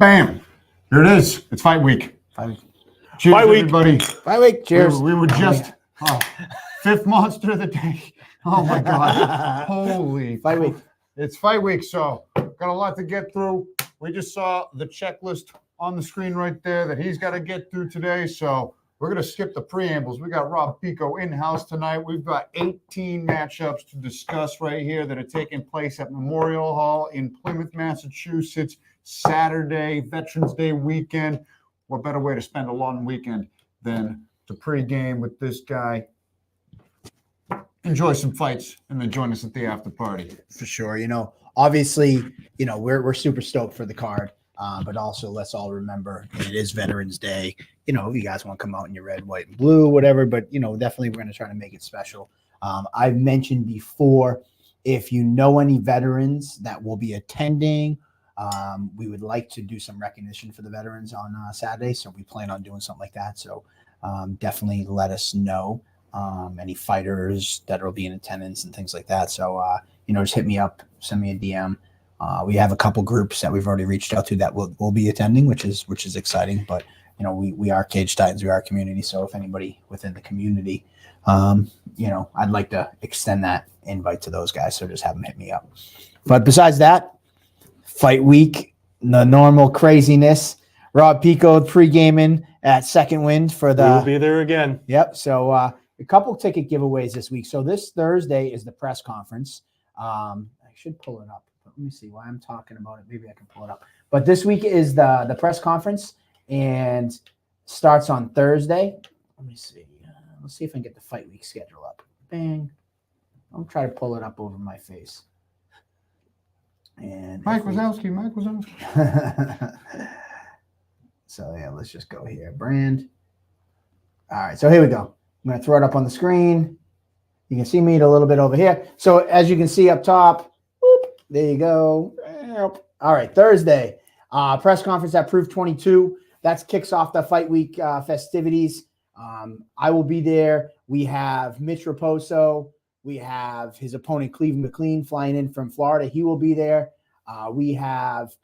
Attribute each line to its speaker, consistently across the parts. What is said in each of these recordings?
Speaker 1: Bam! Here it is. It's fight week. Cheers,
Speaker 2: Fight week.
Speaker 1: everybody.
Speaker 3: Fight week. Cheers.
Speaker 1: We were just fifth monster of the day. Oh my God! Holy
Speaker 3: Fight week.
Speaker 1: It's fight week, so got a lot to get through. We just saw the checklist on the screen right there that he's got to get through today. So we're going to skip the preambles. We got Rob Picco in-house tonight. We've got 18 matchups to discuss right here that are taking place at Memorial Hall in Plymouth, Massachusetts, Saturday, Veterans Day weekend. What better way to spend a long weekend than to pregame with this guy, enjoy some fights, and then join us at the after party.
Speaker 3: For sure. Obviously, we're super stoked for the card. But also let's all remember it is Veterans Day. If you guys want to come out in your red, white, and blue, whatever, but definitely we're going to try to make it special. I've mentioned before, if you know any veterans that will be attending, we would like to do some recognition for the veterans on Saturday. So we plan on doing something like that. So definitely let us know any fighters that will be in attendance and things like that. So, just hit me up, send me a DM. We have a couple groups that we've already reached out to that will be attending, which is exciting. But we are Cage Titans, we are a community. So if anybody within the community, I'd like to extend that invite to those guys. So just have them hit me up. But besides that, fight week, the normal craziness. Rob Picco pre-gaming at Second Wind for the.
Speaker 2: We'll be there again.
Speaker 3: Yep. So a couple ticket giveaways this week. So this Thursday is the press conference. I should pull it up. Let me see why I'm talking about it. Maybe I can pull it up. But this week is the press conference and starts on Thursday. Let me see. Let's see if I can get the fight week schedule up. Bang. I'll try to pull it up over my face. And
Speaker 1: Mike Wazowski.
Speaker 3: So yeah, let's just go here. Brand. All right. So here we go. I'm going to throw it up on the screen. You can see me a little bit over here. So as you can see up top, there you go. All right, Thursday, press conference at Proof 22. That kicks off the fight week festivities. I will be there. We have Mitch Raposo. We have his opponent, Cleveland McLean, flying in from Florida. He will be there. We have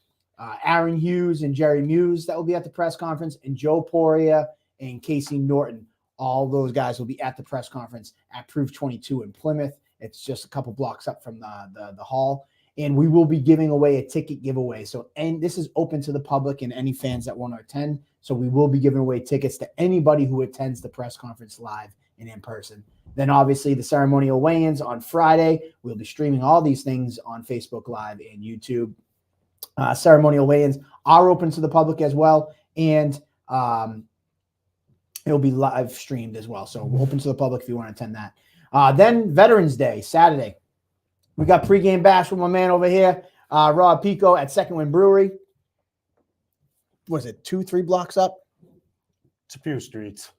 Speaker 3: Aaron Hughes and Jerry Muse that will be at the press conference, and Joe Poria and Casey Norton. All those guys will be at the press conference at Proof 22 in Plymouth. It's just a couple blocks up from the hall. And we will be giving away a ticket giveaway. And this is open to the public and any fans that want to attend. So we will be giving away tickets to anybody who attends the press conference live and in person. Then obviously the ceremonial weigh-ins on Friday. We'll be streaming all these things on Facebook Live and YouTube. Ceremonial weigh-ins are open to the public as well. And it'll be live streamed as well. So we're open to the public if you want to attend that. Then Veterans Day, Saturday. We got pregame bash with my man over here, Rob Picco at Second Wind Brewery. Was it 2-3 blocks up?
Speaker 2: It's a few streets.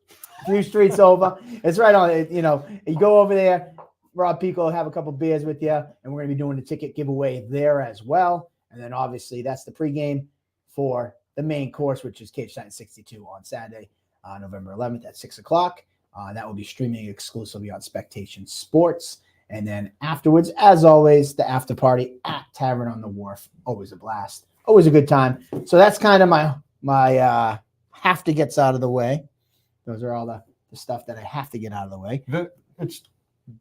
Speaker 3: A few streets over. It's right on it. You go over there, Rob Picco, have a couple beers with you, and we're going to be doing the ticket giveaway there as well. And then obviously that's the pregame for the main course, which is Cage Titans 62 on Saturday, November 11th at 6 o'clock. That will be streaming exclusively on Spectation Sports. And then afterwards, as always, the after party at Tavern on the Wharf. Always a blast. Always a good time. So that's kind of my have to gets out of the way. Those are all the stuff that I have to get out of the way.
Speaker 1: It's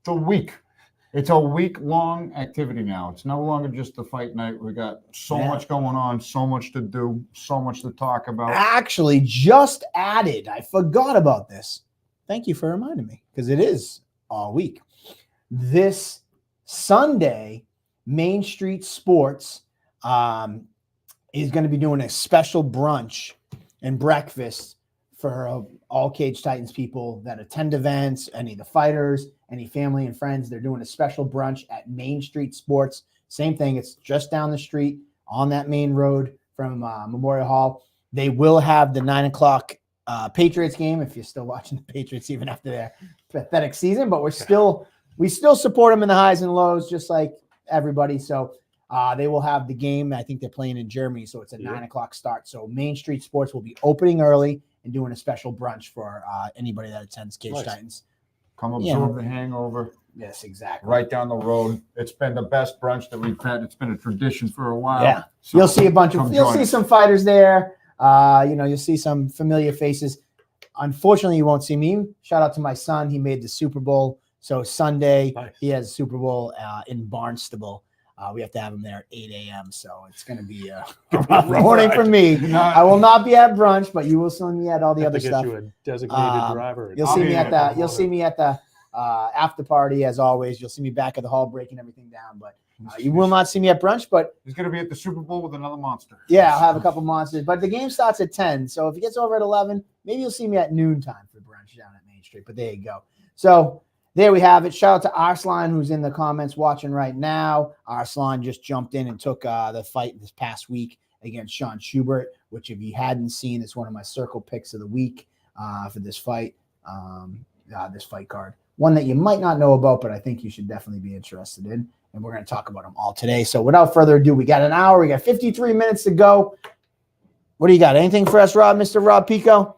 Speaker 1: the week. It's a week-long activity now. It's no longer just the fight night. We got so much going on, so much to do, so much to talk about.
Speaker 3: Actually, just added. I forgot about this. Thank you for reminding me, because it is all week. This Sunday, Main Street Sports is going to be doing a special brunch and breakfast for all Cage Titans people that attend events, any of the fighters, any family and friends. They're doing a special brunch at Main Street Sports. Same thing. It's just down the street on that main road from Memorial Hall. They will have the 9 o'clock Patriots game, if you're still watching the Patriots even after their pathetic season, but we still support them in the highs and lows, just like everybody. So they will have the game. I think they're playing in Germany, so it's a 9 o'clock start. So Main Street Sports will be opening early and doing a special brunch for anybody that attends Cage Titans.
Speaker 1: Come absorb the hangover.
Speaker 3: Yes, exactly.
Speaker 1: right down the road. It's been the best brunch that we've had. It's been a tradition for a while.
Speaker 3: Yeah.
Speaker 1: So
Speaker 3: You'll see a bunch of,
Speaker 1: come
Speaker 3: you'll
Speaker 1: join
Speaker 3: see
Speaker 1: us.
Speaker 3: some fighters there. You'll see some familiar faces. Unfortunately, you won't see me. Shout out to my son. He made the Super Bowl. So Sunday,
Speaker 2: Nice.
Speaker 3: he has Super Bowl in Barnstable. We have to have him there at 8 a.m. So it's going to be a rough morning for me. I will not be at brunch, but you will see me at all the
Speaker 2: Have
Speaker 3: other
Speaker 2: to get
Speaker 3: stuff.
Speaker 2: you a designated driver.
Speaker 3: You'll
Speaker 1: I'll
Speaker 3: see
Speaker 1: be
Speaker 3: me
Speaker 1: there.
Speaker 3: at the. You'll see me at the after party as always. You'll see me back at the hall breaking everything down. But you will not see me at brunch. But
Speaker 1: He's going to be at the Super Bowl with another monster.
Speaker 3: yeah, I'll have a couple monsters. But the game starts at 10. So if it gets over at 11, maybe you'll see me at noontime for brunch down at Main Street. But there you go. So there we have it. Shout out to Arslan, who's in the comments watching right now. Arslan just jumped in and took the fight this past week against Sean Schubert, which if you hadn't seen, is one of my circle picks of the week for this fight card. One that you might not know about, but I think you should definitely be interested in. And we're going to talk about them all today. So without further ado, we got an hour. We got 53 minutes to go. What do you got? Anything for us, Rob, Mr. Rob Picco?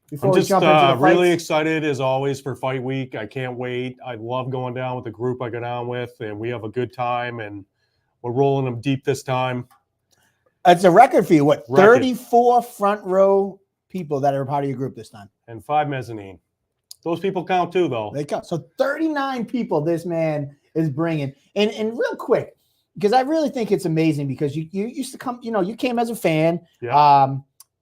Speaker 3: Before
Speaker 2: I'm
Speaker 3: we
Speaker 2: just
Speaker 3: jump into the
Speaker 2: really
Speaker 3: fights?
Speaker 2: excited as always for fight week. I can't wait. I love going down with the group I go down with, and we have a good time, and we're rolling them deep this time.
Speaker 3: It's a record for you. What,
Speaker 2: Record.
Speaker 3: 34 front row people that are part of your group this time?
Speaker 2: And 5 mezzanine. Those people count too, though.
Speaker 3: They count. So 39 people this man is bringing. And real quick, because I really think it's amazing because you used to come, you came as a fan.
Speaker 2: Yeah.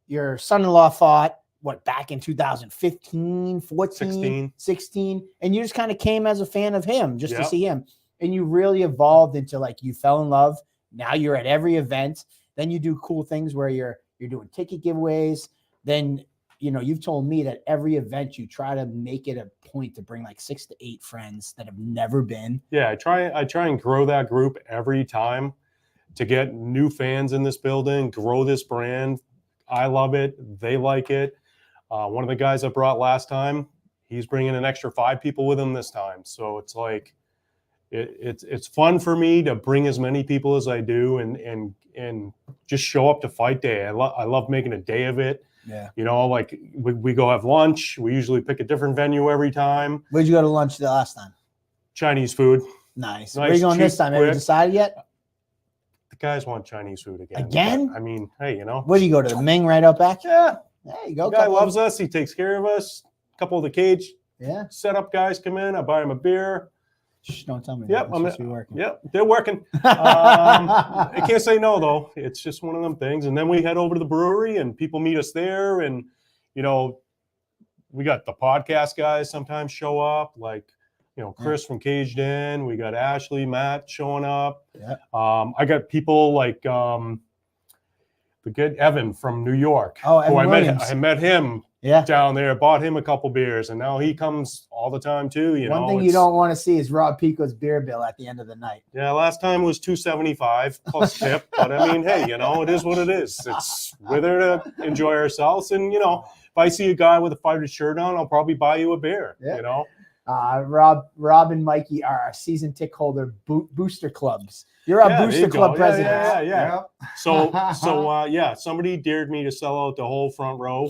Speaker 3: Your son-in-law fought, back in 2015, 14,
Speaker 2: 16.
Speaker 3: 16, and you just kind of came as a fan of him just to
Speaker 2: Yep.
Speaker 3: see him. And you really evolved into you fell in love. Now you're at every event. Then you do cool things where you're doing ticket giveaways. Then, you've told me that every event you try to make it a point to bring 6 to 8 friends that have never been.
Speaker 2: Yeah, I try and grow that group every time to get new fans in this building, grow this brand. I love it. They like it. One of the guys I brought last time, he's bringing an extra 5 people with him this time. So it's it's fun for me to bring as many people as I do and just show up to fight day. I love making a day of it.
Speaker 3: Yeah.
Speaker 2: We go have lunch. We usually pick a different venue every time.
Speaker 3: Where'd you go to lunch the last time?
Speaker 2: Chinese food.
Speaker 3: Nice. Where are you going
Speaker 2: cheap,
Speaker 3: this time? Have you
Speaker 2: quick.
Speaker 3: decided yet?
Speaker 2: The guys want Chinese food again.
Speaker 3: Again?
Speaker 2: But, I mean, hey,
Speaker 3: Where do you go to? The Ming right out back?
Speaker 2: Yeah.
Speaker 3: There you go.
Speaker 2: The guy loves us. He takes care of us. A couple of the cage
Speaker 3: Yeah.
Speaker 2: setup guys come in. I buy him a beer.
Speaker 3: Shh, don't tell me.
Speaker 2: Yep,
Speaker 3: I'm supposed to be working.
Speaker 2: Yep, they're working. I can't say no, though. It's just one of them things. And then we head over to the brewery, and people meet us there. And, we got the podcast guys sometimes show up, Chris from Caged In. We got Ashley, Matt showing up.
Speaker 3: Yeah.
Speaker 2: I got people like the good Evan from New York.
Speaker 3: Oh,
Speaker 2: who
Speaker 3: Evan Williams.
Speaker 2: I met him
Speaker 3: Yeah.
Speaker 2: down there, bought him a couple beers, and now he comes all the time too.
Speaker 3: One thing you don't want to see is Rob Picco's beer bill at the end of the night.
Speaker 2: Yeah, last time was $275 plus tip, but I mean, hey, it is what it is. We're there to enjoy ourselves, and if I see a guy with a fighter's shirt on, I'll probably buy you a beer.
Speaker 3: Yeah. Rob and Mikey are our season tick holder booster clubs. You're our
Speaker 2: Yeah, there
Speaker 3: booster
Speaker 2: you go.
Speaker 3: club
Speaker 2: Yeah,
Speaker 3: president.
Speaker 2: yeah. So somebody dared me to sell out the whole front row.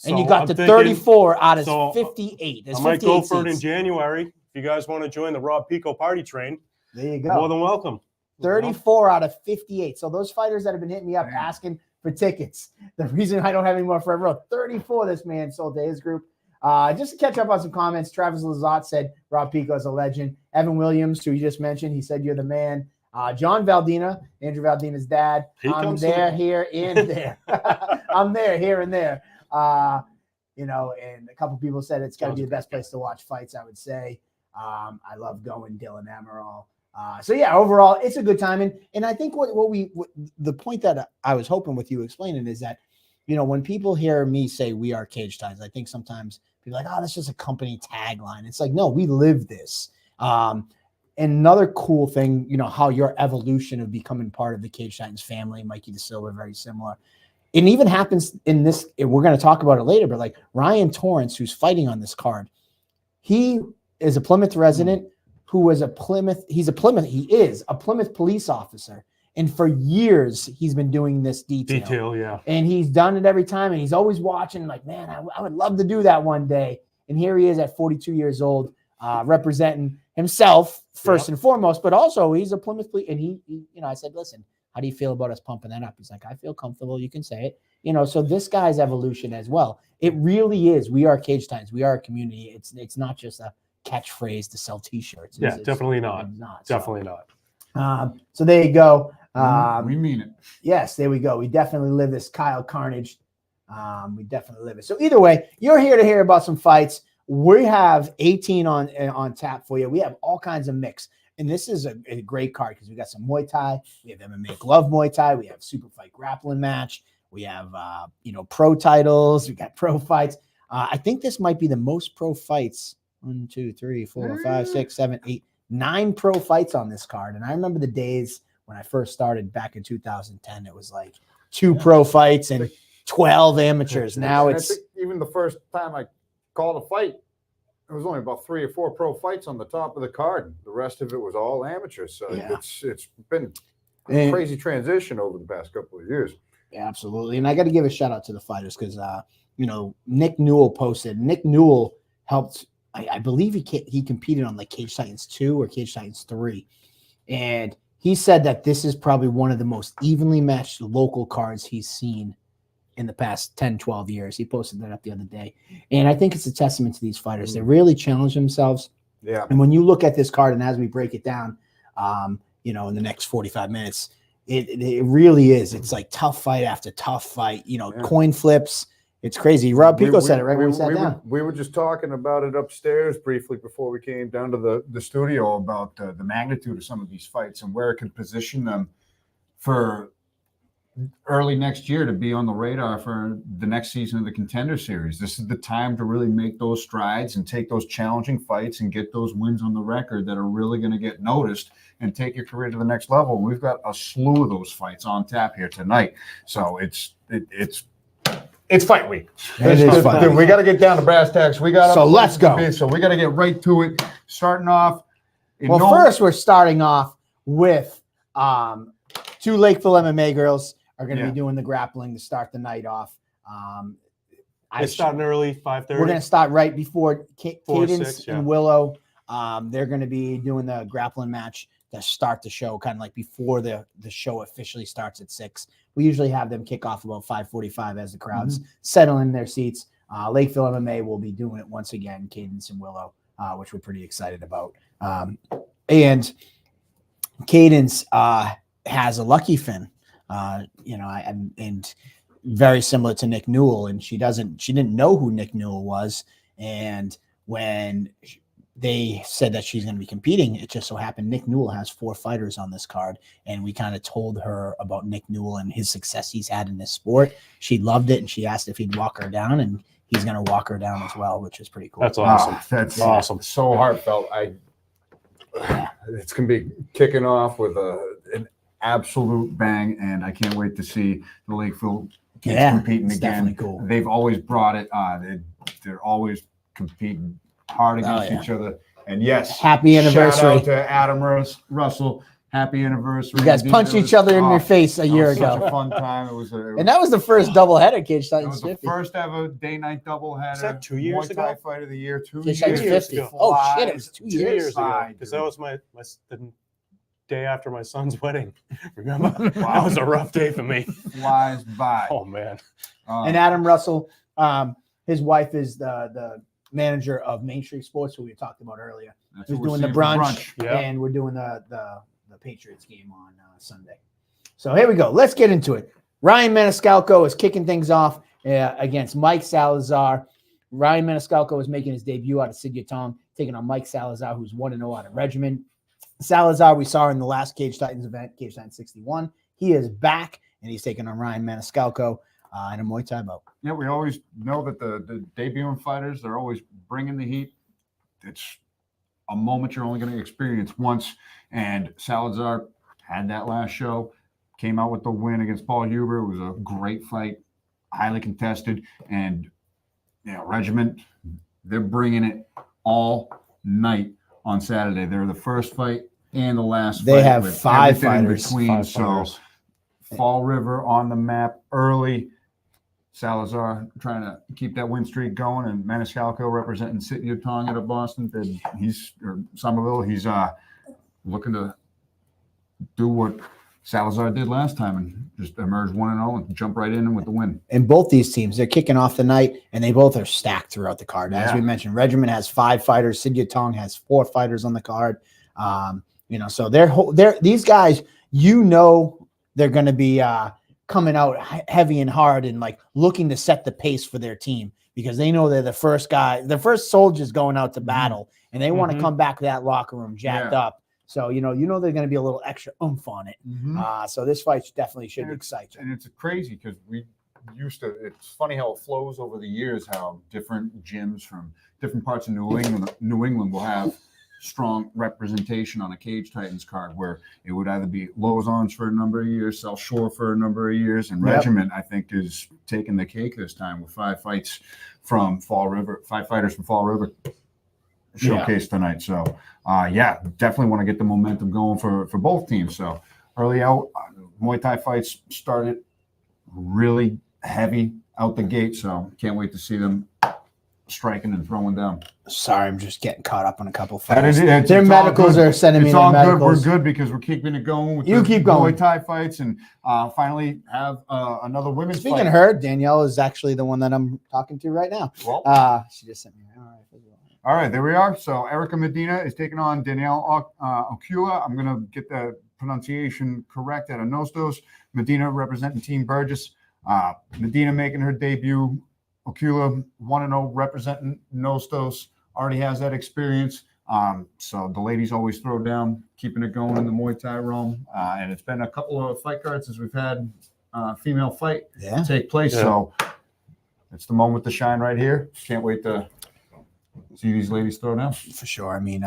Speaker 3: And you
Speaker 2: So
Speaker 3: got
Speaker 2: I'm
Speaker 3: to
Speaker 2: thinking,
Speaker 3: 34 out of
Speaker 2: so
Speaker 3: 58. There's
Speaker 2: I might
Speaker 3: 58
Speaker 2: go for it in
Speaker 3: seats.
Speaker 2: January. If you guys want to join the Rob Picco party train,
Speaker 3: There you
Speaker 2: more
Speaker 3: go.
Speaker 2: than welcome.
Speaker 3: 34 out of 58. So those fighters that have been hitting me up asking for tickets, the reason I don't have any more front row, 34 this man sold to his group. Just to catch up on some comments, Travis Lazat said Rob Picco is a legend. Evan Williams, who you just mentioned, he said you're the man. John Valdina, Andrew Valdina's dad. I'm
Speaker 2: comes
Speaker 3: there,
Speaker 2: to-
Speaker 3: here, and there. I'm there, here, and there. And a couple people said it's got to be the best place to watch fights, I would say. I love going, Dylan Amaral. So yeah, overall, it's a good time. And I think what the point that I was hoping with you explaining is that, when people hear me say we are Cage Ties, I think sometimes people are like, oh, that's just a company tagline. It's like, no, we live this. Another cool thing, how your evolution of becoming part of the Cage Titans family, Mikey DeSilva, very similar. It even happens in this, we're going to talk about it later, but like Ryan Torrance, who's fighting on this card, he is a Plymouth resident who was he is a Plymouth police officer. And for years, he's been doing this detail.
Speaker 2: Yeah.
Speaker 3: And he's done it every time. And he's always watching like, man, I would love to do that one day. And here he is at 42 years old, representing himself first and foremost, but also he's a Plymouth, and he, you know, I said, listen, how do you feel about us pumping that up? He's like, I feel comfortable. You can say it, you know. So this guy's evolution as well. It really is. We are Cage Titans. We are a community. It's not just a catchphrase to sell T-shirts.
Speaker 2: Yeah, definitely not. Definitely not.
Speaker 3: So there you go.
Speaker 1: We mean it.
Speaker 3: Yes, there we go. We definitely live this Kyle Carnage. We definitely live it. So either way, you're here to hear about some fights. We have 18 on tap for you. We have all kinds of mix. And this is a great card because we got some Muay Thai. We have MMA Glove Muay Thai. We have Super Fight Grappling Match. We have, pro titles. We got pro fights. I think this might be the most pro fights. 1, 2, 3, 4, 5, 6, 7, 8, 9 pro fights on this card. And I remember the days when I first started back in 2010. It was like 2 pro fights and 12 amateurs. Now
Speaker 1: And I
Speaker 3: it's
Speaker 1: think even the first time I called a fight, there was only about 3 or 4 pro fights on the top of the card. The rest of it was all amateurs. So
Speaker 3: Yeah.
Speaker 1: it's been a crazy transition over the past couple of years.
Speaker 3: absolutely. And I got to give a shout out to the fighters because, Nick Newell posted. Nick Newell helped. I believe he competed on like Cage Titans 2 or Cage Titans 3. And he said that this is probably one of the most evenly matched local cards he's seen in the past 10, 12 years. He posted that up the other day. And I think it's a testament to these fighters. They really challenge themselves.
Speaker 1: Yeah.
Speaker 3: And when you look at this card and as we break it down, in the next 45 minutes, it really is. It's like tough fight after tough fight, coin flips. It's crazy. Rob Picco said it right when we sat down.
Speaker 1: We were just talking about it upstairs briefly before we came down to the studio about the magnitude of some of these fights and where it can position them for early next year to be on the radar for the next season of the Contender Series. This is the time to really make those strides and take those challenging fights and get those wins on the record that are really going to get noticed and take your career to the next level. We've got a slew of those fights on tap here tonight. So it's fight week.
Speaker 3: It is fight week.
Speaker 1: We got to get down to brass tacks.
Speaker 3: So let's go.
Speaker 1: So we got to get right to it. Starting off.
Speaker 3: First we're starting off with 2 Lakeville MMA girls are going to be doing the grappling to start the night off.
Speaker 2: It's starting early, 5:30.
Speaker 3: We're going to start right before Cadence
Speaker 2: 6,
Speaker 3: and Willow. They're going to be doing the grappling match to start the show, kind of like before the show officially starts at 6. We usually have them kick off about 5:45 as the crowds settle in their seats. Lakeville MMA will be doing it once again, Cadence and Willow, which we're pretty excited about. And Cadence has a lucky fin, and very similar to Nick Newell. And she didn't know who Nick Newell was. And when they said that she's going to be competing, it just so happened Nick Newell has 4 fighters on this card. And we kind of told her about Nick Newell and his success he's had in this sport. She loved it. And she asked if he'd walk her down, and he's going to walk her down as well, which is pretty cool.
Speaker 2: That's awesome.
Speaker 1: That's
Speaker 2: awesome.
Speaker 1: So heartfelt. It's going to be kicking off with an absolute bang, and I can't wait to see the Lakeville kids competing again.
Speaker 3: Definitely cool.
Speaker 1: They've always brought it. They're always competing hard against each other. And yes,
Speaker 3: happy anniversary.
Speaker 1: Shout out to Adam Russell. Happy anniversary.
Speaker 3: You guys punched each other in your face a year ago.
Speaker 1: Such a fun time.
Speaker 3: And that was the first doubleheader Cage Titans 50.
Speaker 1: It was the first ever day-night doubleheader.
Speaker 2: Is that 2 years
Speaker 1: Muay
Speaker 2: ago?
Speaker 1: Thai Fight of the Year. 2
Speaker 3: Cage
Speaker 1: years.
Speaker 3: Titans 50. Oh shit! It was 2 years.
Speaker 2: ago. Because that was the day after my son's wedding. Remember? That was a rough day for me.
Speaker 1: Flies by.
Speaker 2: Oh man.
Speaker 3: And Adam Russell, his wife is the manager of Main Street Sports, who we talked about earlier. He's doing the brunch, and we're doing the Patriots game on Sunday. So here we go. Let's get into it. Ryan Maniscalco is kicking things off against Mike Salazar. Ryan Maniscalco is making his debut out of Sigyatong, taking on Mike Salazar, who's 1-0 out of Regiment. Salazar, we saw in the last Cage Titans event, Cage Titans 61. He is back, and he's taking on Ryan Maniscalco in a Muay Thai bout.
Speaker 1: Yeah, we always know that the debuting fighters, they're always bringing the heat. It's a moment you're only going to experience once. And Salazar had that last show, came out with the win against Paul Huber. It was a great fight, highly contested. And, Regiment, they're bringing it all night on Saturday. They're the first fight and the last fight.
Speaker 3: They have 5 fighters.
Speaker 1: In between. Fall River on the map early. Salazar trying to keep that win streak going, and Maniscalco representing City of Tong out of Boston. Or Somerville. He's looking to do what Salazar did last time and just emerge 1-0 and jump right in with the win.
Speaker 3: And both these teams, they're kicking off the night, and they both are stacked throughout the card. As we mentioned, Regiment has 5 fighters. City of Tong has 4 fighters on the card. So these guys, they're going to be coming out heavy and hard and like looking to set the pace for their team because they know they're the first soldiers going out to battle, and they want to come back to that locker room jacked up. So, they're going to be a little extra oomph on it. So this fight definitely should excite you.
Speaker 1: And it's crazy because it's funny how it flows over the years, how different gyms from different parts of New England will have strong representation on a Cage Titans card, where it would either be Lozons for a number of years, South Shore for a number of years, and Regiment, I think, is taking the cake this time with 5 fights from Fall River, 5 fighters from Fall River showcase tonight. So definitely want to get the momentum going for both teams. So early out, Muay Thai fights started really heavy out the gate, so can't wait to see them striking and throwing down.
Speaker 3: Sorry, I'm just getting caught up on a couple fights.
Speaker 1: Their
Speaker 3: medicals are sending me their medicals.
Speaker 1: We're good because we're keeping it going with
Speaker 3: keep going.
Speaker 1: Muay Thai fights, and finally have another women's fight.
Speaker 3: Speaking of her, Danielle is actually the one that I'm talking to right now.
Speaker 1: Well,
Speaker 3: she just sent me.
Speaker 1: All right, there we are. So Erica Medina is taking on Danielle Ocula. I'm going to get the pronunciation correct out of Nostos. Medina representing Team Burgess. Medina making her debut. Ocula 1-0 representing Nostos. Already has that experience. So the ladies always throw down, keeping it going in the Muay Thai realm. And it's been a couple of fight cards since we've had female fight take place. Yeah. So it's the moment to shine right here. Can't wait to see these ladies throw down. For
Speaker 3: sure. I mean,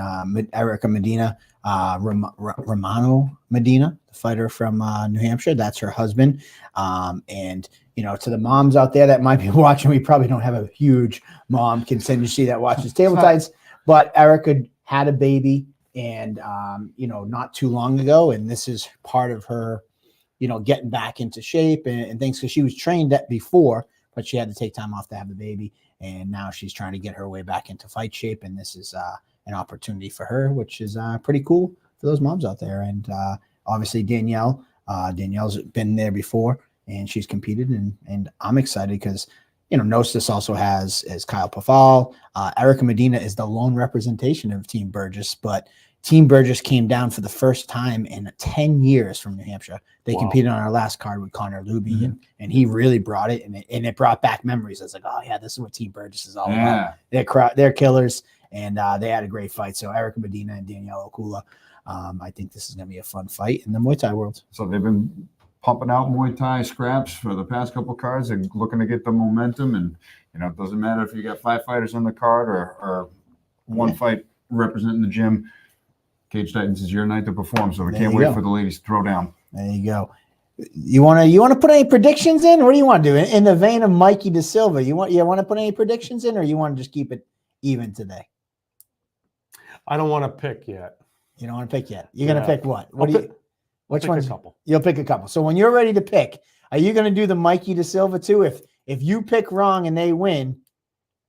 Speaker 3: Erica Medina, Romano Medina, the fighter from New Hampshire, that's her husband. And, to the moms out there that might be watching, we probably don't have a huge mom contingency that watches Table Tides, but Erica had a baby and, not too long ago. And this is part of her, getting back into shape and things, because she was trained before, but she had to take time off to have the baby. And now she's trying to get her way back into fight shape. And this is an opportunity for her, which is pretty cool for those moms out there. And obviously Danielle's been there before and she's competed. And I'm excited because, Nostos also has Kyle Pafal. Erica Medina is the lone representation of Team Burgess, but Team Burgess came down for the first time in 10 years from New Hampshire. They competed on our last card with Connor Luby, and he really brought it, and it brought back memories. I was like, oh, yeah, this is what Team Burgess is all about. They're killers, and they had a great fight. So Erica Medina and Danielle Ocula, I think this is going to be a fun fight in the Muay Thai world.
Speaker 1: So they've been pumping out Muay Thai scraps for the past couple cards and looking to get the momentum. And, it doesn't matter if you got 5 fighters on the card or one fight representing the gym. Cage Titans is your night to perform, so we can't wait for the ladies to throw down.
Speaker 3: There you go. You want to put any predictions in? What do you want to do? In the vein of Mikey De Silva, you want to put any predictions in, or you want to just keep it even today?
Speaker 2: I don't want to pick yet.
Speaker 3: You don't want to pick yet. You're going to pick what? Which one?
Speaker 2: A couple.
Speaker 3: You'll pick a couple. So when you're ready to pick, are you going to do the Mikey De Silva too? If you pick wrong and they win,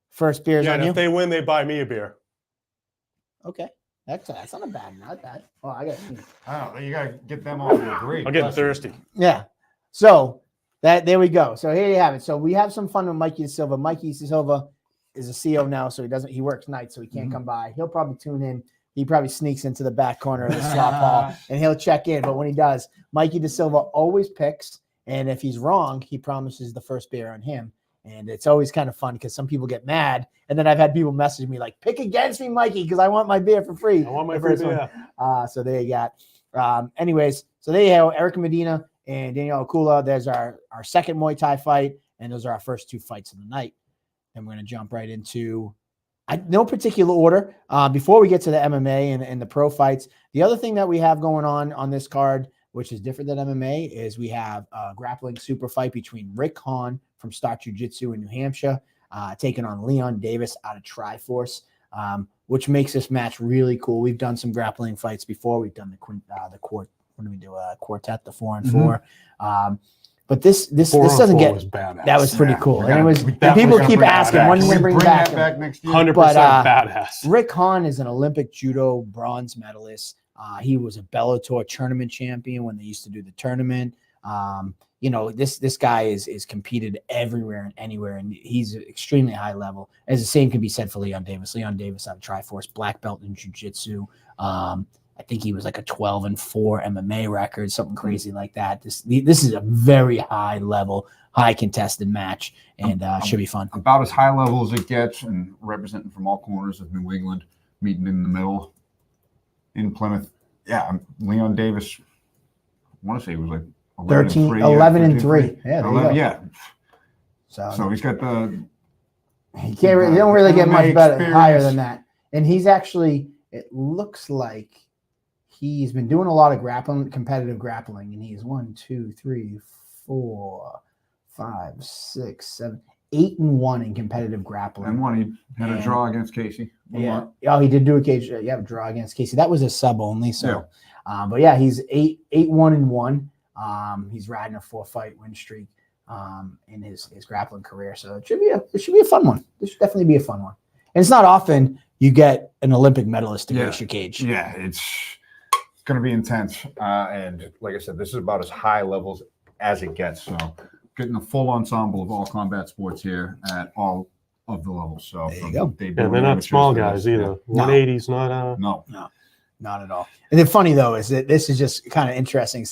Speaker 3: first beer's on you.
Speaker 2: If they win, they buy me a beer.
Speaker 3: Okay. That's not a bad, not bad. Oh, I don't
Speaker 1: know. You got to get them all to agree.
Speaker 2: I'm getting thirsty.
Speaker 3: Yeah. So there we go. So here you have it. So we have some fun with Mikey De Silva. Mikey De Silva is a CO now, so he works nights, so he can't come by. He'll probably tune in. He probably sneaks into the back corner of the slot hall and he'll check in. But when he does, Mikey De Silva always picks. And if he's wrong, he promises the first beer on him. And it's always kind of fun because some people get mad. And then I've had people message me like, pick against me, Mikey, because I want my beer for free.
Speaker 2: I want my free beer.
Speaker 3: So there you got. Anyways, so there you have Erica Medina and Danielle Ocula. There's our second Muay Thai fight. And those are our first 2 fights of the night. And we're going to jump right into no particular order. Before we get to the MMA and the pro fights, the other thing that we have going on this card, which is different than MMA, is we have a grappling super fight between Rick Hahn from Start Jiu-Jitsu in New Hampshire, taking on Leon Davis out of Triforce, which makes this match really cool. We've done some grappling fights before. We've done the quartet, the 4-on-4. But this
Speaker 2: 4-on-4
Speaker 3: doesn't get.
Speaker 2: was badass.
Speaker 3: That was pretty
Speaker 1: Yeah,
Speaker 3: cool.
Speaker 1: we
Speaker 3: And
Speaker 1: gotta-
Speaker 3: it was.
Speaker 1: we
Speaker 3: And
Speaker 2: definitely
Speaker 3: people
Speaker 2: gotta
Speaker 3: keep
Speaker 2: bring that
Speaker 3: asking
Speaker 2: back.
Speaker 3: when
Speaker 1: Can
Speaker 3: we
Speaker 1: we
Speaker 3: bring
Speaker 1: bring
Speaker 3: back.
Speaker 1: that back next year?
Speaker 2: 100%
Speaker 3: But,
Speaker 2: badass.
Speaker 3: Rick Hahn is an Olympic judo bronze medalist. He was a Bellator tournament champion when they used to do the tournament. This guy is competed everywhere and anywhere, and he's extremely high level. As the same can be said for Leon Davis. Leon Davis out of Triforce, black belt in jiu-jitsu. I think he was like a 12-4 MMA record, something crazy like that. This is a very high level, high contested match, and should be fun.
Speaker 1: About as high level as it gets, and representing from all corners of New England, meeting in the middle in Plymouth. Yeah, Leon Davis, I want to say he was like
Speaker 3: 11-3. Yeah, there you go.
Speaker 1: Yeah.
Speaker 3: So
Speaker 1: So he's got the
Speaker 3: he can't. They don't really get much
Speaker 1: MMA
Speaker 3: better, higher
Speaker 1: experience.
Speaker 3: than that. And he's actually. It looks like he's been doing a lot of competitive grappling, and he's 1, 2, 3, 4, 5, 6, 7, 8-1 in competitive grappling.
Speaker 1: and one he had a draw against Casey.
Speaker 3: Yeah. Oh, he did do a cage. Yeah, draw against Casey. That was a sub only. So, but yeah, he's 8-1-1. He's riding a 4-fight win streak in his grappling career. So it should be a fun one. This should definitely be a fun one. And it's not often you get an Olympic medalist to grace your cage.
Speaker 1: Yeah, it's going to be intense. And like I said, this is about as high levels as it gets. So getting a full ensemble of all combat sports here at all of the levels. So
Speaker 3: There you go.
Speaker 2: Yeah, they're not small guys either. 180's not
Speaker 1: No.
Speaker 3: Not at all. And the funny though is that this is just kind of interesting.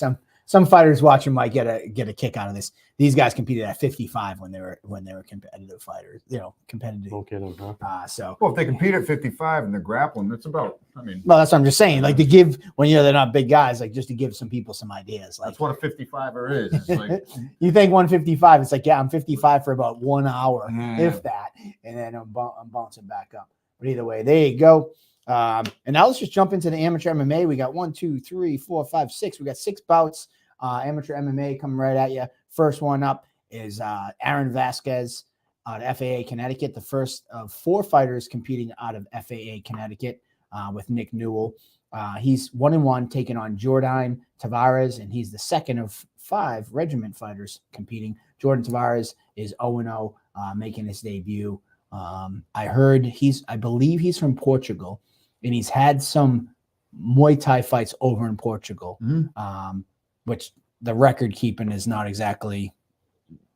Speaker 3: Some fighters watching might get a kick out of this. These guys competed at 55 when they were competitive fighters. Competitive.
Speaker 2: no kidding, huh?
Speaker 1: Well, if they compete at 55 and they're grappling, that's about,
Speaker 3: Well, that's what I'm just saying. Like to give when they're not big guys, like just to give some people some ideas. Like
Speaker 1: that's what a 55er is. It's like,
Speaker 3: you think 155, it's like, yeah, I'm 55 for about 1 hour,
Speaker 1: Yeah.
Speaker 3: if that, and then I'm bouncing back up. But either way, there you go. And now let's just jump into the amateur MMA. We got 1, 2, 3, 4, 5, 6. We got 6 bouts. Amateur MMA coming right at you. First one up is Aaron Vasquez out of FAA Connecticut, the first of 4 fighters competing out of FAA Connecticut with Nick Newell. He's 1-1, taking on Jordan Tavares, and he's the second of 5 regiment fighters competing. Jordan Tavares is 0-0, making his debut. I believe he's from Portugal, and he's had some Muay Thai fights over in Portugal, which the record keeping is not exactly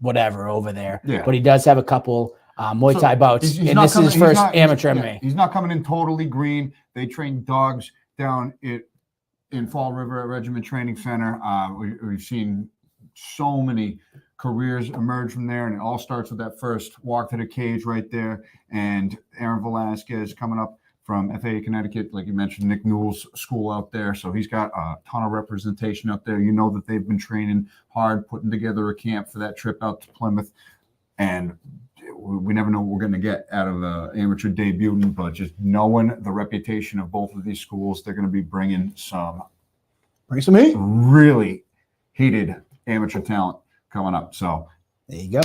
Speaker 3: whatever over there.
Speaker 1: Yeah.
Speaker 3: But he does have a couple Muay Thai bouts, and this is his first amateur MMA.
Speaker 1: He's not coming in totally green. They train dogs down in Fall River at Regiment Training Center. We've seen so many careers emerge from there, and it all starts with that first walk to the cage right there. And Aaron Velasquez coming up from FAA Connecticut, like you mentioned, Nick Newell's school out there. So he's got a ton of representation out there. You know that they've been training hard, putting together a camp for that trip out to Plymouth. And we never know what we're going to get out of an amateur debutant, but just knowing the reputation of both of these schools, they're going to be bringing some
Speaker 3: heat.
Speaker 1: really heated amateur talent coming up. So
Speaker 3: there you go.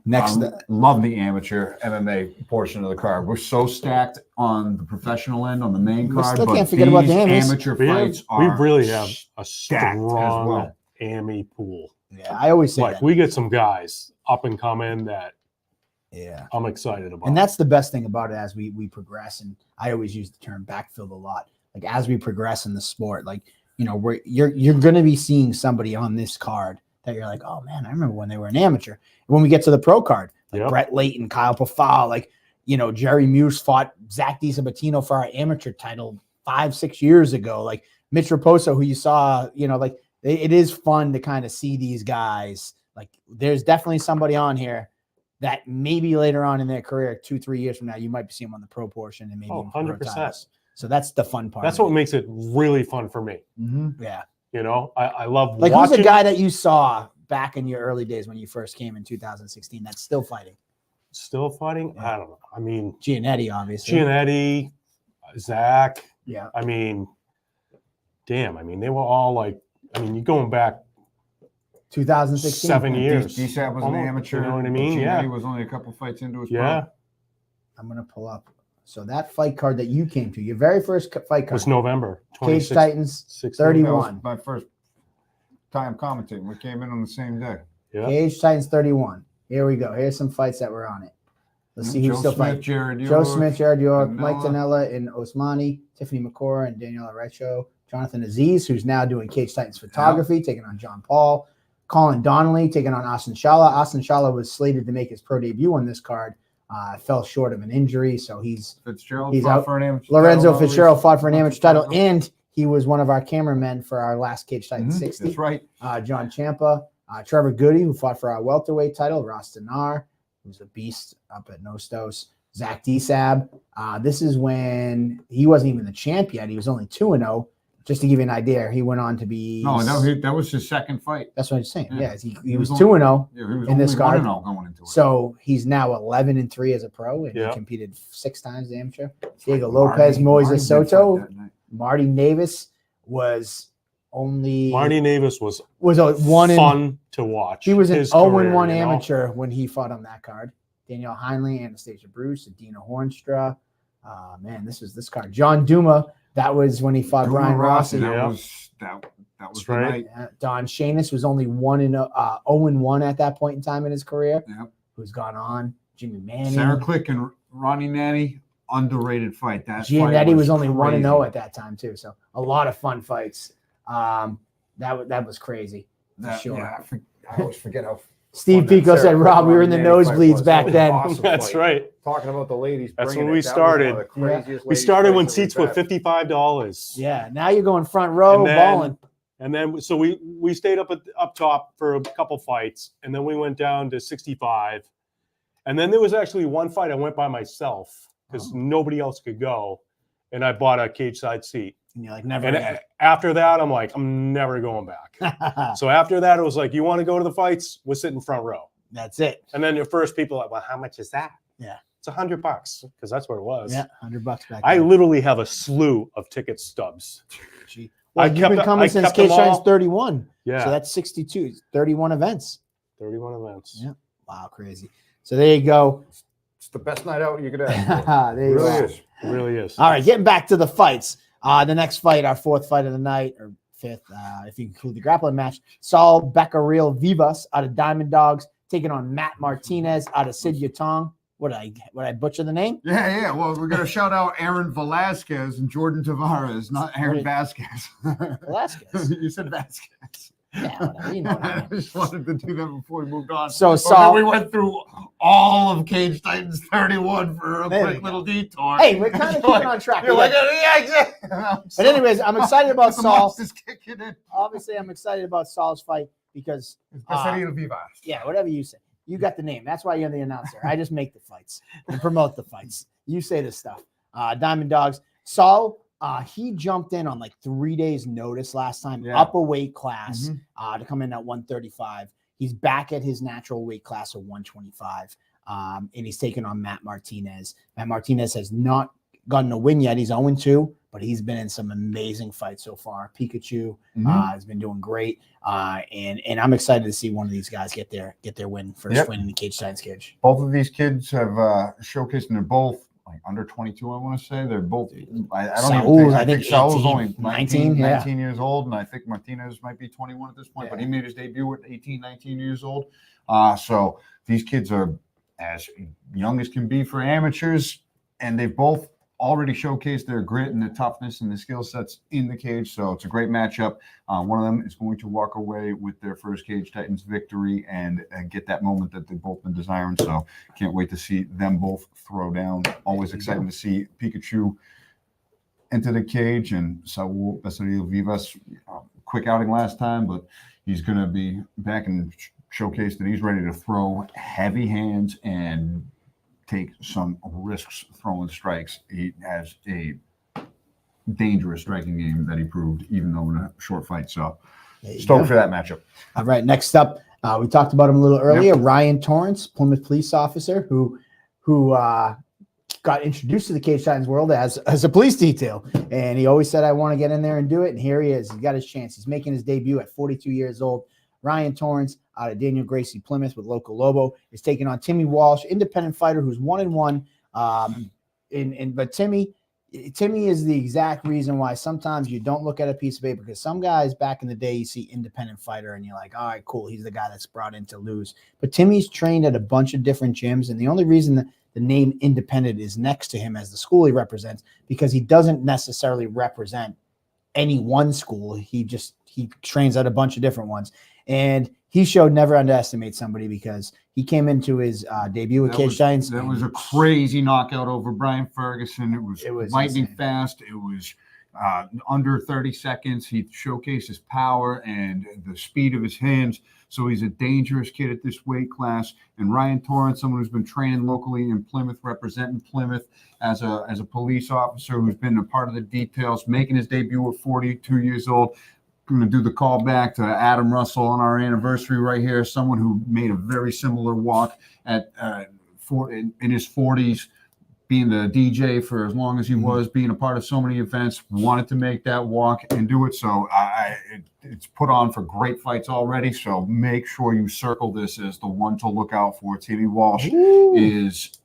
Speaker 3: Next,
Speaker 1: love the amateur MMA portion of the card. We're so stacked on the professional end, on the main card,
Speaker 3: still
Speaker 1: but
Speaker 3: can't forget about the amis.
Speaker 1: amateur
Speaker 2: We
Speaker 1: fights
Speaker 2: really have a
Speaker 1: stacked as
Speaker 2: strong
Speaker 1: well.
Speaker 2: AMI pool.
Speaker 3: yeah, I always say
Speaker 2: Like
Speaker 3: that.
Speaker 2: we get some guys up and coming that
Speaker 3: Yeah.
Speaker 2: I'm excited about.
Speaker 3: And that's the best thing about it as we progress. And I always use the term backfill a lot. Like as we progress in the sport, like, you're going to be seeing somebody on this card that you're like, oh man, I remember when they were an amateur. And when we get to the pro card, like Brett Layton, Kyle Pafal, like, Jerry Muse fought Zach DiSabatino for our amateur title 5-6 years ago. Like Mitch Raposo, who you saw, like it is fun to kind of see these guys. Like there's definitely somebody on here that maybe later on in their career, 2-3 years from now, you might be seeing them on the pro portion and maybe
Speaker 2: 100%.
Speaker 3: So that's the fun part.
Speaker 2: That's what makes it really fun for me.
Speaker 3: Yeah.
Speaker 2: I love
Speaker 3: like
Speaker 2: watching.
Speaker 3: who's a guy that you saw back in your early days when you first came in 2016 that's still fighting?
Speaker 2: Still fighting?
Speaker 3: Yeah.
Speaker 2: I don't know. I mean,
Speaker 3: Giannetti, obviously.
Speaker 2: Giannetti, Zach.
Speaker 3: Yeah.
Speaker 2: I mean, damn. I mean, they were all like, you're going back
Speaker 3: 2016.
Speaker 2: 7 years.
Speaker 1: DSAP was an
Speaker 2: Almost,
Speaker 1: amateur.
Speaker 2: you know what I mean?
Speaker 1: He
Speaker 2: Yeah.
Speaker 1: was only a couple fights into his
Speaker 2: Yeah.
Speaker 3: I'm going to pull up. So that fight card that you came to, your very first fight
Speaker 2: It
Speaker 3: card.
Speaker 2: was November
Speaker 3: Cage
Speaker 2: 26th.
Speaker 3: Titans,
Speaker 2: 16th.
Speaker 3: 30.
Speaker 1: That was
Speaker 3: 31.
Speaker 1: my first time commentating. We came in on the same day.
Speaker 2: Yeah.
Speaker 3: Cage Titans 31. Here we go. Here's some fights that were on it. Let's see who's still fighting.
Speaker 1: Jared
Speaker 3: Joe
Speaker 1: York,
Speaker 3: Smith, Jared York, Mike
Speaker 1: Danella.
Speaker 3: Danella, and Osmani, Tiffany McCora, and Daniela Recho, Jonathan Aziz, who's now doing Cage Titans photography, taking on John Paul, Colin Donnelly, taking on Austin Shala. Austin Shala was slated to make his pro debut on this card, fell short of an injury, so he's
Speaker 1: Fitzgerald
Speaker 3: out.
Speaker 1: for an amateur
Speaker 3: Lorenzo
Speaker 1: title,
Speaker 3: Fitzgerald fought for an amateur title,
Speaker 1: title.
Speaker 3: and he was one of our cameramen for our last Cage Titans 60.
Speaker 1: That's right.
Speaker 3: John Ciampa, Trevor Goody, who fought for our welterweight title, Ross Dinar, who's a beast up at Nostos, Zach Desab. This is when he wasn't even the champ yet. He was only 2-0. Just to give you an idea, he went on to be.
Speaker 1: No, that was his second fight.
Speaker 3: That's what I'm saying.
Speaker 1: Yeah.
Speaker 3: Yeah, he was 2-0
Speaker 1: Yeah, he was
Speaker 3: in this
Speaker 1: only
Speaker 3: card.
Speaker 1: 1-0 going into it.
Speaker 3: So he's now 11-3 as a pro, and
Speaker 2: Yeah.
Speaker 3: he competed 6 times the amateur. Diego Lopez, Moises Soto, Marty Navis was only
Speaker 2: Marty Navis was
Speaker 3: a
Speaker 2: fun to watch.
Speaker 3: He was an
Speaker 2: His
Speaker 3: 0-1
Speaker 2: career, you know?
Speaker 3: amateur when he fought on that card. Danielle Heinley, Anastasia Bruce, Adina Hornstra. Man, this card. John Duma. That was when he fought Brian Rossi.
Speaker 1: That was
Speaker 2: That's
Speaker 1: the
Speaker 2: right.
Speaker 1: night.
Speaker 3: Don Shanus was only 0-1 at that point in time in his career.
Speaker 1: Yep.
Speaker 3: Who's gone on? Jimmy Manning.
Speaker 1: Sarah Click and Ronnie Nanny, underrated fight. That
Speaker 3: Giannetti
Speaker 1: fight
Speaker 3: was only
Speaker 1: crazy.
Speaker 3: 1-0 at that time too. So a lot of fun fights. That was crazy. For sure.
Speaker 1: Yeah, I always forget how.
Speaker 3: Steve
Speaker 4: Fun that
Speaker 3: Pico
Speaker 4: Sarah
Speaker 3: said,
Speaker 4: Click
Speaker 3: "Rob, we were in the
Speaker 4: Ronnie Nanny fight
Speaker 3: nosebleeds
Speaker 4: was.
Speaker 3: back
Speaker 4: That was
Speaker 3: then."
Speaker 4: awesome
Speaker 2: That's
Speaker 4: fight.
Speaker 2: right.
Speaker 4: Talking about the ladies.
Speaker 2: That's
Speaker 4: bringing
Speaker 2: when we
Speaker 4: it, that was one of
Speaker 2: started.
Speaker 4: the craziest
Speaker 2: We
Speaker 4: ladies
Speaker 2: started when
Speaker 4: fights that we've
Speaker 2: seats were
Speaker 4: had.
Speaker 2: $55.
Speaker 3: Yeah. Now you're going front row,
Speaker 2: And then-
Speaker 3: balling.
Speaker 2: And then so we stayed up top for a couple fights, and then we went down to 65. And then there was actually one fight I went by myself because nobody else could go, and I bought a cage side seat.
Speaker 3: And you're like, never
Speaker 2: And
Speaker 3: again.
Speaker 2: after that, I'm like, I'm never going back. So after that, it was like, you want to go to the fights? We'll sit in front row.
Speaker 3: That's it.
Speaker 2: And then the first people are like, well, how much is that?
Speaker 3: Yeah.
Speaker 2: It's $100 because that's what it was.
Speaker 3: Yeah, $100 back.
Speaker 2: I
Speaker 3: then.
Speaker 2: literally have a slew of ticket stubs.
Speaker 3: Gee. Well, you've been coming since
Speaker 2: kept them
Speaker 3: Cage Titans
Speaker 2: all.
Speaker 3: 31.
Speaker 2: Yeah.
Speaker 3: So that's 62, 31 events.
Speaker 2: 31 events.
Speaker 3: Yeah. Wow, crazy. So there you go.
Speaker 4: It's the best night out you could have.
Speaker 3: There
Speaker 4: It
Speaker 3: you
Speaker 4: really
Speaker 3: go.
Speaker 4: is.
Speaker 2: It really is.
Speaker 3: All right, getting back to the fights. The next fight, our 4th fight of the night, or 5th, if you include the grappling match. Saul Beccaril Vivas out of Diamond Dogs taking on Matt Martinez out of Sid Yatong. Would I butcher the name?
Speaker 1: Yeah. Well, we're gonna shout out Aaron Velasquez and Jordan Tavares, not Aaron Vasquez.
Speaker 3: Velasquez.
Speaker 1: You said Vasquez.
Speaker 3: Yeah, whatever. You know what I
Speaker 1: I
Speaker 3: mean.
Speaker 1: just wanted to do that before we moved on.
Speaker 3: So
Speaker 1: But
Speaker 3: Saul,
Speaker 1: then we went through all of Cage Titans 31 for a
Speaker 3: There we
Speaker 1: quick
Speaker 3: go.
Speaker 1: little detour.
Speaker 3: hey, we're kind of keeping on track.
Speaker 1: You're like, yeah, exactly.
Speaker 3: But anyways, I'm excited about
Speaker 1: The
Speaker 3: Saul.
Speaker 1: monster's kicking in.
Speaker 3: Obviously, I'm excited about Saul's fight because,
Speaker 1: Caceria Vivas.
Speaker 3: yeah, whatever you say. You got the name. That's why you're the announcer. I just make the fights and promote the fights. You say the stuff. Diamond Dogs. Saul, he jumped in on like 3 days' notice last time,
Speaker 1: Yeah.
Speaker 3: up a weight class
Speaker 1: Mhm.
Speaker 3: to come in at 135. He's back at his natural weight class of 125, and he's taking on Matt Martinez. Matt Martinez has not gotten a win yet. He's 0-2, but he's been in some amazing fights so far. Pikachu has been doing great, and I'm excited to see one of these guys get their win, first
Speaker 1: Yep.
Speaker 3: win in the Cage Titans cage.
Speaker 1: Both of these kids have showcased, and they're both like under 22. I want to say they're both. I don't
Speaker 3: Saul,
Speaker 1: even think.
Speaker 3: I think
Speaker 1: Saul's
Speaker 3: 18,
Speaker 1: only 19
Speaker 3: yeah.
Speaker 1: years old, and I think Martinez might be 21 at this point. But
Speaker 3: Yeah.
Speaker 1: he made his debut at 18, 19 years old. So these kids are as young as can be for amateurs, and they've both already showcased their grit and their toughness and the skill sets in the cage. So it's a great matchup. One of them is going to walk away with their first Cage Titans victory and get that moment that they've both been desiring. So can't wait to see them both throw down. Always exciting to see Pikachu enter the cage, and Saul Beccaril Vivas, quick outing last time, but he's going to be back and showcase that he's ready to throw heavy hands and take some risks throwing strikes. He has a dangerous striking game that he proved, even though in a short fight. So
Speaker 3: There you
Speaker 1: stoked
Speaker 3: go.
Speaker 1: for that matchup.
Speaker 3: All right, next up, we talked about him a little earlier. Ryan Torrance, Plymouth police officer, who got introduced to the Cage Titans world as a police detail, and he always said, "I want to get in there and do it." And here he is. He got his chance. He's making his debut at 42 years old. Ryan Torrance out of Daniel Gracie Plymouth with Local Lobo is taking on Timmy Walsh, independent fighter who's 1-1. But Timmy, Timmy is the exact reason why sometimes you don't look at a piece of paper, because some guys back in the day, you see independent fighter and you're like, all right, cool. He's the guy that's brought in to lose. But Timmy's trained at a bunch of different gyms. And the only reason that the name independent is next to him as the school he represents, because he doesn't necessarily represent any one school. He trains at a bunch of different ones. And he showed never underestimate somebody, because he came into his debut with Cage Giants.
Speaker 1: That was a crazy knockout over Brian Ferguson. It was lightning
Speaker 3: insane.
Speaker 1: fast. It was under 30 seconds. He showcased his power and the speed of his hands. So he's a dangerous kid at this weight class. And Ryan Torrance, someone who's been training locally in Plymouth, representing Plymouth as a police officer, who's been a part of the details, making his debut at 42 years old. I'm going to do the call back to Adam Russell on our anniversary right here. Someone who made a very similar walk at in his 40s, being the DJ for as long as he was, being a part of so many events, wanted to make that walk and do it. So it's put on for great fights already. So make sure you circle this as the one to look out for. Timmy Walsh is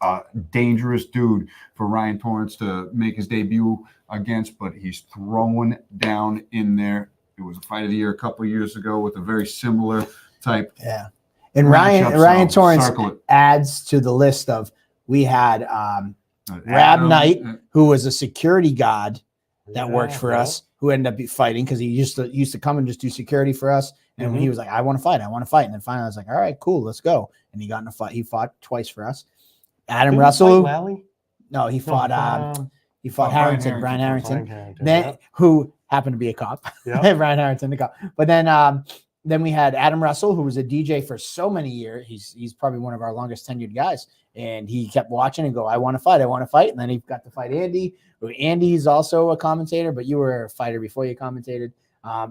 Speaker 1: a dangerous dude for Ryan Torrance to make his debut against, but he's throwing down in there. It was a fight of the year a couple of years ago with a very similar type.
Speaker 3: Yeah. And Ryan Torrance adds to the list of, we had Rab Knight, who was a security guard that worked for us, who ended up fighting because he used to come and just do security for us. And when he was like, I want to fight. And then finally I was like, all right, cool, let's go. And he got in a fight. He fought twice for us. Adam Russell. No, he fought Harrington, Brian Harrington, who happened to be a cop. Yeah. Brian Harrington, the cop. But then we had Adam Russell, who was a DJ for so many years. He's probably one of our longest tenured guys. And he kept watching and go, I want to fight. And then he got to fight Andy. Andy's also a commentator, but you were a fighter before you commentated.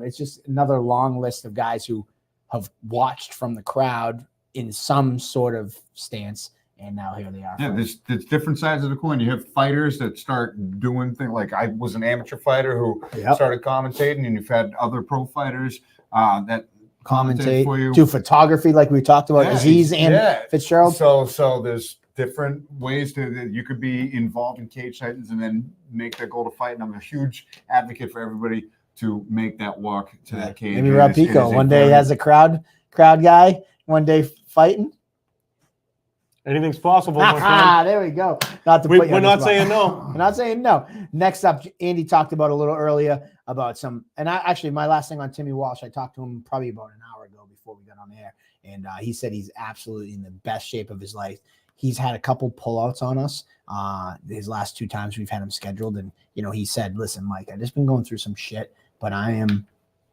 Speaker 3: It's just another long list of guys who have watched from the crowd in some sort of stance. And now here they are. Yeah,
Speaker 1: there's different sides of the coin. You have fighters that start doing things like, I was an amateur fighter who started commentating, and you've had other pro fighters that
Speaker 3: commentate for you. Do photography like we talked about, Aziz and Fitzgerald.
Speaker 1: So there's different ways that you could be involved in Cage Titans and then make that goal to fight. And I'm a huge advocate for everybody to make that walk to that cage.
Speaker 3: Maybe Rob Picco one day has a crowd guy, one day fighting.
Speaker 2: Anything's possible.
Speaker 3: There we go.
Speaker 2: We're not saying no.
Speaker 3: We're not saying no. Next up, Andy talked about a little earlier about actually my last thing on Timmy Walsh, I talked to him probably about an hour ago before we got on air. And he said he's absolutely in the best shape of his life. He's had a couple pullouts on us his last 2 times we've had him scheduled. And, he said, listen, Mike, I just been going through some shit, but I am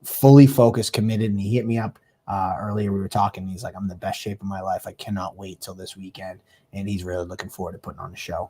Speaker 3: fully focused, committed. And he hit me up earlier. We were talking. He's like, I'm in the best shape of my life. I cannot wait till this weekend. And he's really looking forward to putting on the show.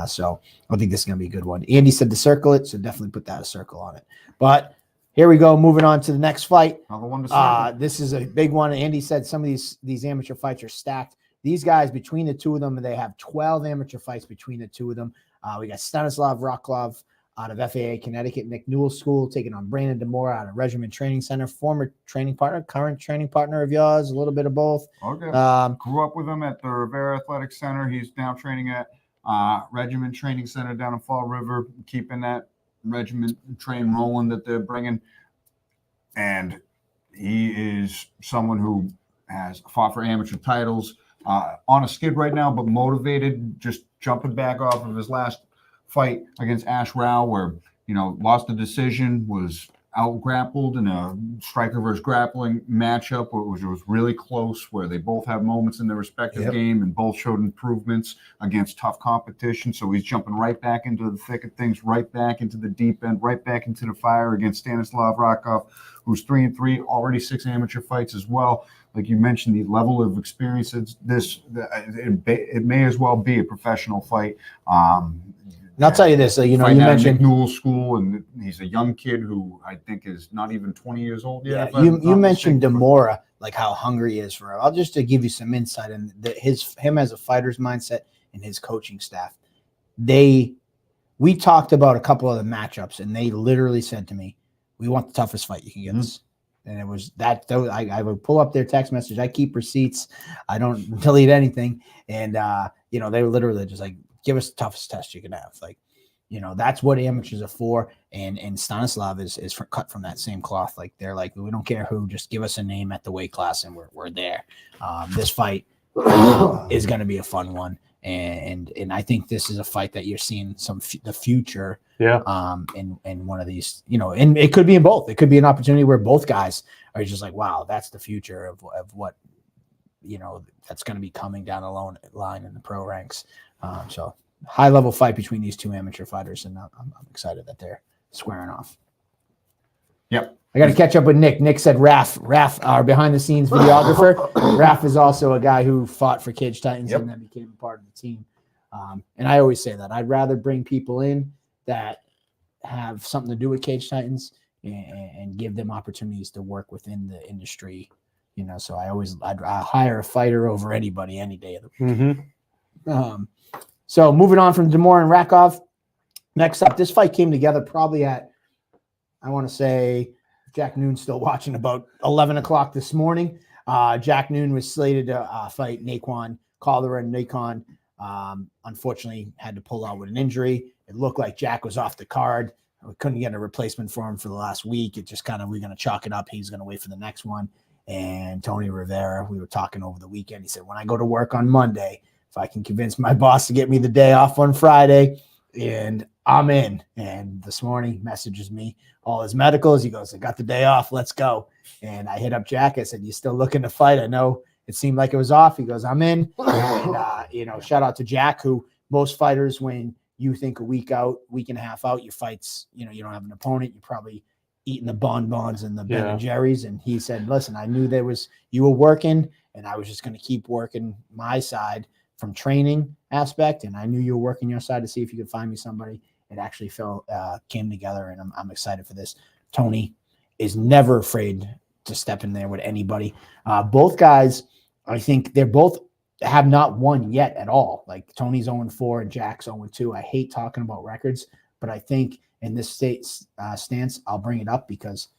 Speaker 3: So I think this is going to be a good one. Andy said to circle it. So definitely put that a circle on it. But here we go. Moving on to the next fight.
Speaker 1: Another one to circle.
Speaker 3: This is a big one. Andy said some of these amateur fights are stacked. These guys, between the two of them, they have 12 amateur fights between the two of them. We got Stanislav Roklov out of FAA Connecticut, Nick Newell's school, taking on Brandon DeMora out of Regiment Training Center, former training partner, current training partner of yours, a little bit of both.
Speaker 1: Okay. Grew up with him at the Rivera Athletic Center. He's now training at Regiment Training Center down in Fall River, keeping that regiment train rolling that they're bringing. And he is someone who has fought for amateur titles, on a skid right now, but motivated, just jumping back off of his last fight against Ash Rao, where lost the decision, was out grappled in a striker versus grappling matchup, which was really close, where they both have moments in their respective game and both showed improvements against tough competition. So he's jumping right back into the thick of things, right back into the deep end, right back into the fire against Stanislav Roklov, who's 3-3, already 6 amateur fights as well. Like you mentioned, the level of experience, it may as well be a professional fight.
Speaker 3: And I'll tell you this, you mentioned
Speaker 1: Nick Newell's school, and he's a young kid who I think is not even 20 years old yet.
Speaker 3: Yeah, you mentioned DeMora, like how hungry he is for it. I'll just to give you some insight in him as a fighter's mindset and his coaching staff. We talked about a couple of the matchups, and they literally said to me, "We want the toughest fight you can give us." And it was that I would pull up their text message. I keep receipts. I don't delete anything. And they were literally just like, give us the toughest test you can have. Like, that's what amateurs are for. And Stanislav is cut from that same cloth. Like they're like, we don't care who, just give us a name at the weight class and we're there. This fight is going to be a fun one. And I think this is a fight that you're seeing the future.
Speaker 2: Yeah.
Speaker 3: In one of these, and it could be in both. It could be an opportunity where both guys are just like, wow, that's the future of what, that's going to be coming down the line in the pro ranks. So high level fight between these two amateur fighters. And I'm excited that they're squaring off.
Speaker 1: Yep.
Speaker 3: I got to catch up with Nick. Nick said Raf, our behind the scenes videographer. Raf is also a guy who fought for Cage Titans and then became a part of the team. And I always say that I'd rather bring people in that have something to do with Cage Titans and give them opportunities to work within the industry. So I'd hire a fighter over anybody any day of the week.
Speaker 2: Mm-hmm.
Speaker 3: So moving on from Demore and Rakov. Next up, this fight came together probably at, I want to say, Jack Noon's still watching, about 11 o'clock this morning. Jack Noon was slated to fight Naquan Calderon, and Naquan unfortunately had to pull out with an injury. It looked like Jack was off the card. We couldn't get a replacement for him for the last week. It just we're going to chalk it up. He's going to wait for the next one. And Tony Rivera, we were talking over the weekend. He said, when I go to work on Monday, if I can convince my boss to get me the day off on Friday, and I'm in. And this morning he messages me all his medicals. He goes, I got the day off. Let's go. And I hit up Jack. I said, you still looking to fight? I know it seemed like it was off. He goes, I'm in. And, shout out to Jack, who most fighters, when you think a week out, week and a half out, your fights, you don't have an opponent. You're probably eating the bonbons and the Ben and Jerry's. And he said, listen, I knew you were working, and I was just going to keep working my side from training aspect. And I knew you were working your side to see if you could find me somebody. It actually came together, and I'm excited for this. Tony is never afraid to step in there with anybody. Both guys, I think they're both have not won yet at all. Like Tony's 0-4 and Jack's 0-2. I hate talking about records, but I think in this stance, I'll bring it up because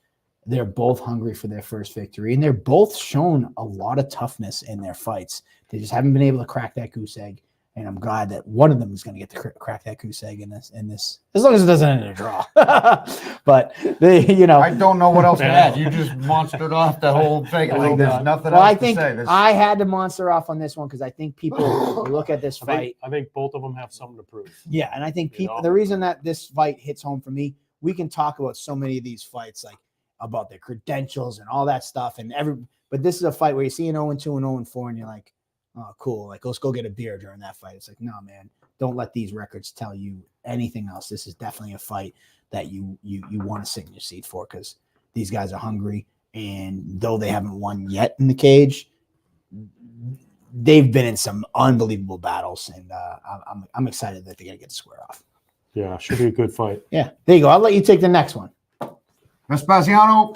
Speaker 3: they're both hungry for their first victory, and they're both shown a lot of toughness in their fights. They just haven't been able to crack that goose egg. And I'm glad that one of them is going to get to crack that goose egg in this, as long as it doesn't end in a draw. But
Speaker 1: I don't know what else to add. You just monstered off the whole thing. Like there's nothing else to say.
Speaker 3: I had to monster off on this one because I think people look at this fight.
Speaker 2: I think both of them have something to prove.
Speaker 3: Yeah, and I think people. The reason that this fight hits home for me, we can talk about so many of these fights, like about their credentials and all that stuff, but this is a fight where you see an 0-2 and 0-4, and you're like, oh, cool. Like, let's go get a beer during that fight. It's like, no, man, don't let these records tell you anything else. This is definitely a fight that you want to sit in your seat for, because these guys are hungry. And though they haven't won yet in the cage, they've been in some unbelievable battles. And I'm excited that they're going to get to square off.
Speaker 2: Yeah, should be a good fight.
Speaker 3: Yeah, there you go. I'll let you take the next one.
Speaker 1: Vespasiano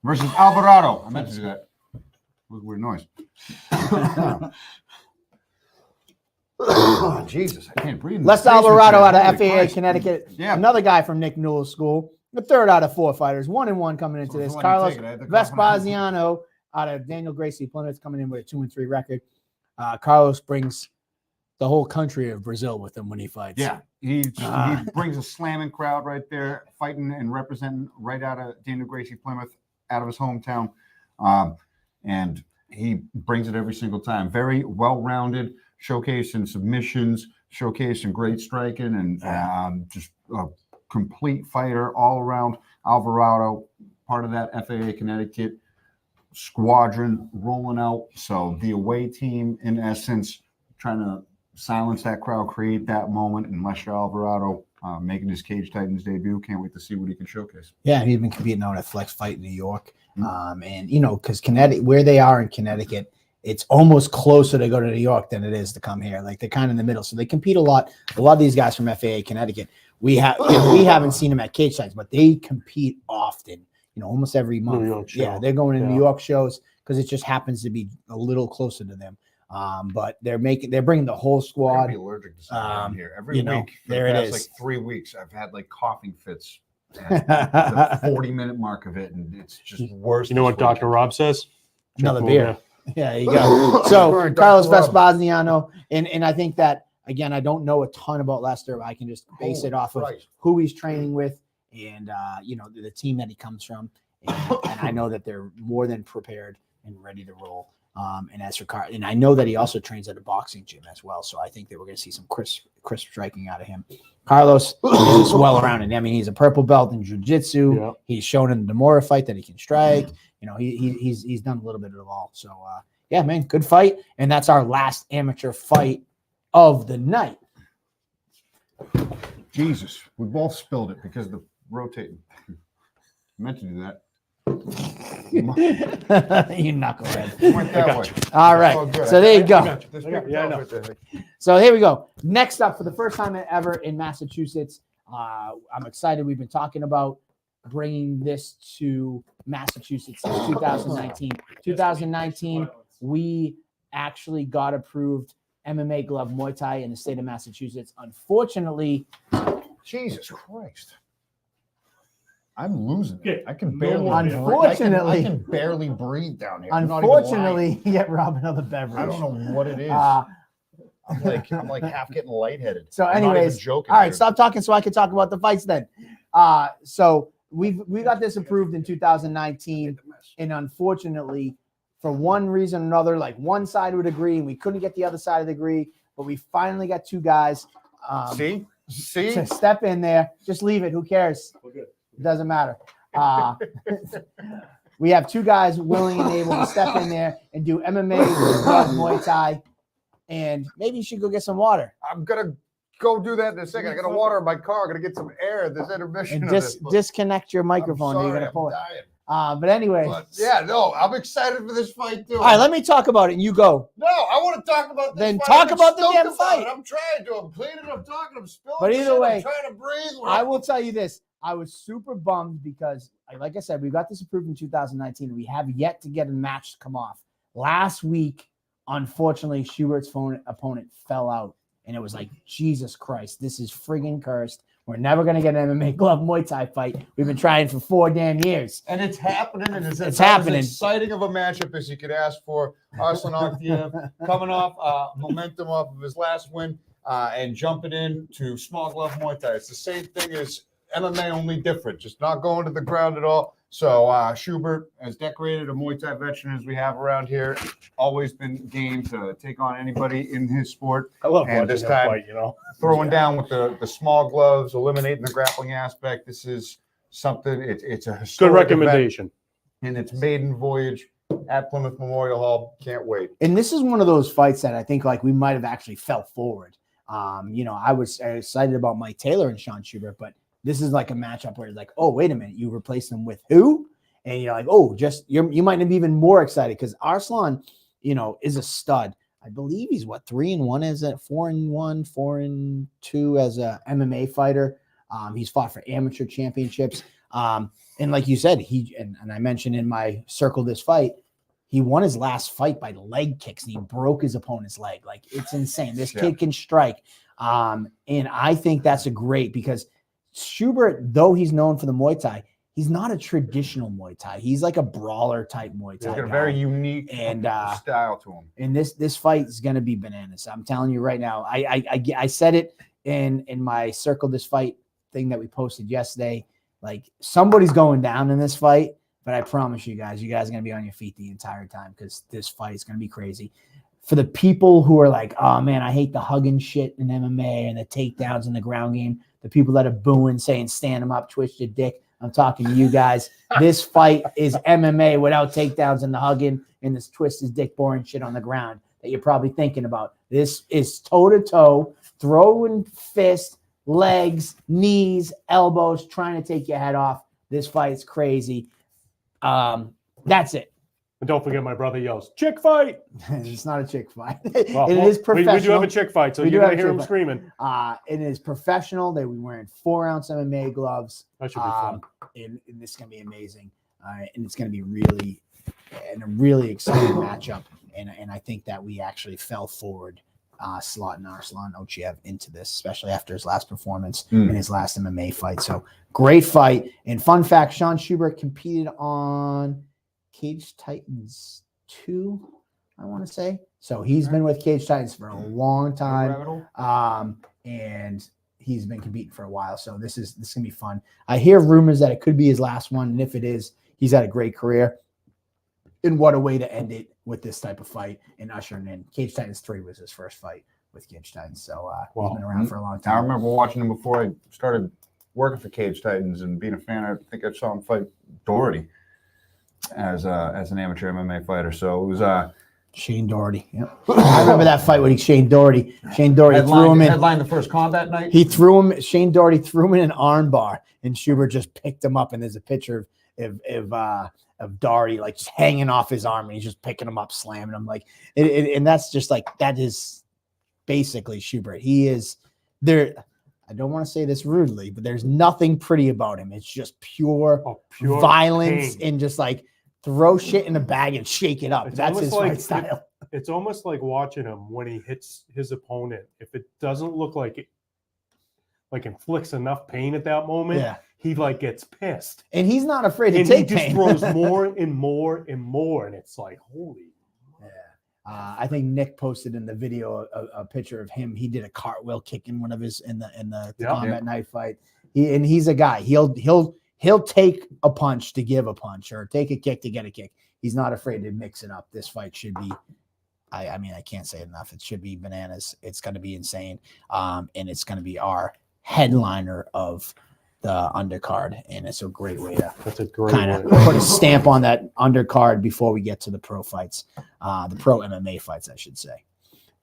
Speaker 1: versus Alvarado. I meant to do that. It was a weird noise. Oh, Jesus, I can't breathe.
Speaker 3: Les Alvarado out of FAA, Connecticut.
Speaker 1: Yeah.
Speaker 3: Another guy from Nick Newell's school. The third out of 4 fighters. 1-1 coming into this. Carlos Vespasiano out of Daniel Gracie Plymouth coming in with a 2-3 record. Carlos brings the whole country of Brazil with him when he fights.
Speaker 1: Yeah, he brings a slamming crowd right there, fighting and representing right out of Daniel Gracie Plymouth, out of his hometown. And he brings it every single time. Very well-rounded, showcasing submissions, showcasing great striking, and just a complete fighter all around. Alvarado, part of that FAA Connecticut squadron rolling out. So the away team, in essence, trying to silence that crowd, create that moment, and Lester Alvarado making his Cage Titans debut. Can't wait to see what he can showcase.
Speaker 3: Yeah, he's been competing out at Flex Fight in New York. And, because Connecticut, where they are in Connecticut, it's almost closer to go to New York than it is to come here. Like, they're kind of in the middle. So they compete a lot. A lot of these guys from FAA Connecticut, we haven't seen them at Cage Titans, but they compete often, almost every month. Yeah, they're going to New York shows because it just happens to be a little closer to them. But they're bringing the whole squad.
Speaker 1: I'd be allergic to something here. Every week,
Speaker 3: there it is.
Speaker 1: Like 3 weeks, I've had like coughing fits. The 40-minute mark of it, and it's just worse.
Speaker 2: You know what Dr. Rob says?
Speaker 3: Another beer. Yeah, there you go. So Carlos Vespasiano, and I think that again, I don't know a ton about Lester. I can just base it off of who he's training with and, the team that he comes from. And I know that they're more than prepared and ready to roll. And as for and I know that he also trains at a boxing gym as well. So I think that we're going to see some crisp striking out of him. Carlos is well rounded. I mean, he's a purple belt in jiu-jitsu.
Speaker 2: Yeah.
Speaker 3: He's shown in the Demora fight that he can strike. He's done a little bit of it all. So yeah, man, good fight. And that's our last amateur fight of the night.
Speaker 1: Jesus, we both spilled it because of the rotating. I meant to do that.
Speaker 3: You knucklehead.
Speaker 1: Went that way.
Speaker 3: All right.
Speaker 1: Oh, good.
Speaker 3: So there you go.
Speaker 2: Yeah, I know.
Speaker 3: So here we go. Next up, for the first time ever in Massachusetts, I'm excited. We've been talking about bringing this to Massachusetts since 2019. 2019, we actually got approved MMA glove Muay Thai in the state of Massachusetts. Unfortunately,
Speaker 1: Jesus Christ. I'm losing it. I can
Speaker 3: barely-
Speaker 1: barely.
Speaker 3: Unfortunately-
Speaker 1: I can barely breathe down here. I'm not even lying.
Speaker 3: unfortunately, you get Rob another beverage.
Speaker 1: I don't know what it is. I'm like half getting lightheaded.
Speaker 3: So
Speaker 1: I'm not even
Speaker 3: anyways,
Speaker 1: joking.
Speaker 3: all right,
Speaker 1: dude.
Speaker 3: stop talking so I can talk about the fights then. So we got this approved in 2019, and unfortunately, for one reason or another, like one side would agree, and we couldn't get the other side to agree, but we finally got two guys
Speaker 1: See?
Speaker 3: to step in there. Just leave it. Who cares?
Speaker 2: We're good.
Speaker 3: It doesn't matter. We have two guys willing and able to step in there and do MMA, Muay Thai, and maybe you should go get some water.
Speaker 1: I'm gonna go do that in a second. I got to water in my car. I got to get some air. This intermission.
Speaker 3: And disconnect your microphone.
Speaker 1: I'm
Speaker 3: You're gonna
Speaker 1: sorry,
Speaker 3: pull it.
Speaker 1: I'm dying.
Speaker 3: But anyway,
Speaker 1: But yeah, no, I'm excited for this fight too.
Speaker 3: all right, let me talk about it and you go.
Speaker 1: No, I want to talk about this.
Speaker 3: Then
Speaker 1: fight.
Speaker 3: talk
Speaker 1: I'm
Speaker 3: about the
Speaker 1: stoked
Speaker 3: damn
Speaker 1: about
Speaker 3: fight.
Speaker 1: it. I'm trying to. I'm cleaning. I'm talking. I'm spilling.
Speaker 3: But either
Speaker 1: shit.
Speaker 3: way,
Speaker 1: I'm trying to breathe.
Speaker 3: I will tell you this. I was super bummed because, like I said, we got this approved in 2019. And we have yet to get a match to come off. Last week, unfortunately, Schubert's opponent fell out. And it was like, Jesus Christ, this is friggin' cursed. We're never going to get an MMA glove Muay Thai fight. We've been trying for 4 damn years.
Speaker 1: And it's happening. And it's
Speaker 3: happening.
Speaker 1: As exciting of a matchup as you could ask for. Arslan Aktiev coming off momentum off of his last win and jumping into small glove Muay Thai. It's the same thing as MMA, only different. Just not going to the ground at all. So Schubert, as decorated a Muay Thai veteran as we have around here, always been game to take on anybody in his sport.
Speaker 2: I love
Speaker 1: And
Speaker 2: watching
Speaker 1: this
Speaker 2: him
Speaker 1: time,
Speaker 2: fight,
Speaker 1: throwing down with the small gloves, eliminating the grappling aspect. This is something. It's a
Speaker 2: Good
Speaker 1: historic
Speaker 2: recommendation.
Speaker 1: event, and it's maiden voyage at Plymouth Memorial Hall. Can't wait.
Speaker 3: And this is one of those fights that I think like we might have actually fell forward. I was excited about Mike Taylor and Sean Schubert, but this is like a matchup where you're like, oh, wait a minute, you replace them with who? And you're like, oh, you might be even more excited because Arslan, is a stud. I believe he's 3-1 as a 4-1, 4-2 as a MMA fighter. He's fought for amateur championships. And like you said, and I mentioned in my circle this fight, he won his last fight by leg kicks and he broke his opponent's leg. Like it's insane. This kid can strike. And I think that's a great because Schubert, though he's known for the Muay Thai, he's not a traditional Muay Thai. He's like a brawler type Muay Thai.
Speaker 1: He's got a very unique
Speaker 3: and
Speaker 1: style to him.
Speaker 3: And this fight is going to be bananas. I'm telling you right now. I said it in my circle this fight thing that we posted yesterday. Like somebody's going down in this fight, but I promise you guys are going to be on your feet the entire time because this fight is going to be crazy. For the people who are like, oh man, I hate the hugging shit in MMA and the takedowns in the ground game. The people that are booing, saying, stand them up, twist your dick. I'm talking to you guys. This fight is MMA without takedowns and the hugging and this twist his dick boring shit on the ground that you're probably thinking about. This is toe-to-toe, throwing fist, legs, knees, elbows, trying to take your head off. This fight is crazy. That's it.
Speaker 2: And don't forget my brother yells, chick fight.
Speaker 3: It's not a chick fight.
Speaker 2: Well,
Speaker 3: it is professional.
Speaker 2: We do have a chick fight, so
Speaker 3: We do
Speaker 2: you're going
Speaker 3: have
Speaker 2: to hear
Speaker 3: a
Speaker 2: him
Speaker 3: chick
Speaker 2: screaming.
Speaker 3: It is professional. They were wearing 4-ounce MMA gloves.
Speaker 2: That should be fun.
Speaker 3: And this is going to be amazing. And it's going to be a really exciting matchup. And I think that we actually fell forward, slotting Arslan Ochiev into this, especially after his last performance in his last MMA fight. So great fight. And fun fact, Sean Schubert competed on Cage Titans 2, I want to say. So he's been with Cage Titans for a long time.
Speaker 1: Rabbit hole?
Speaker 3: And he's been competing for a while. So this is gonna be fun. I hear rumors that it could be his last one, and if it is, he's had a great career. And what a way to end it with this type of fight and ushering in. Cage Titans 3 was his first fight with Cage Titans. So he's been around for a long
Speaker 1: I
Speaker 3: time.
Speaker 1: remember watching him before I started working for Cage Titans and being a fan. I think I saw him fight Doherty as an amateur MMA fighter. So it was
Speaker 3: Shane Doherty. Yep. I remember that fight with Shane Doherty. Shane Doherty threw him in.
Speaker 1: Headline the first combat night.
Speaker 3: He threw him. Shane Doherty threw him in an arm bar, and Schubert just picked him up. And there's a picture of Doherty like just hanging off his arm, and he's just picking him up, slamming him like. And that's just like that is basically Schubert. He is there. I don't want to say this rudely, but there's nothing pretty about him. It's just pure violence
Speaker 2: pain.
Speaker 3: and just like throw shit in a bag and shake it up.
Speaker 2: It's
Speaker 3: That's his
Speaker 2: almost
Speaker 3: fight style.
Speaker 2: It's almost like watching him when he hits his opponent. If it doesn't look like it inflicts enough pain at that moment,
Speaker 3: Yeah.
Speaker 2: he like gets pissed.
Speaker 3: And he's not afraid to
Speaker 2: And
Speaker 3: take
Speaker 2: he just
Speaker 3: pain.
Speaker 2: throws more and more and more. And it's like, holy.
Speaker 3: Yeah. I think Nick posted in the video a picture of him. He did a cartwheel kick in one of his in the
Speaker 2: Yeah.
Speaker 3: combat night fight. He's a guy. He'll take a punch to give a punch or take a kick to get a kick. He's not afraid to mix it up. This fight should be. I mean, I can't say it enough. It should be bananas. It's going to be insane. And it's going to be our headliner of the undercard. And it's a great way to
Speaker 2: That's a great
Speaker 3: kind of
Speaker 2: one.
Speaker 3: put a stamp on that undercard before we get to the pro fights, the pro MMA fights, I should say.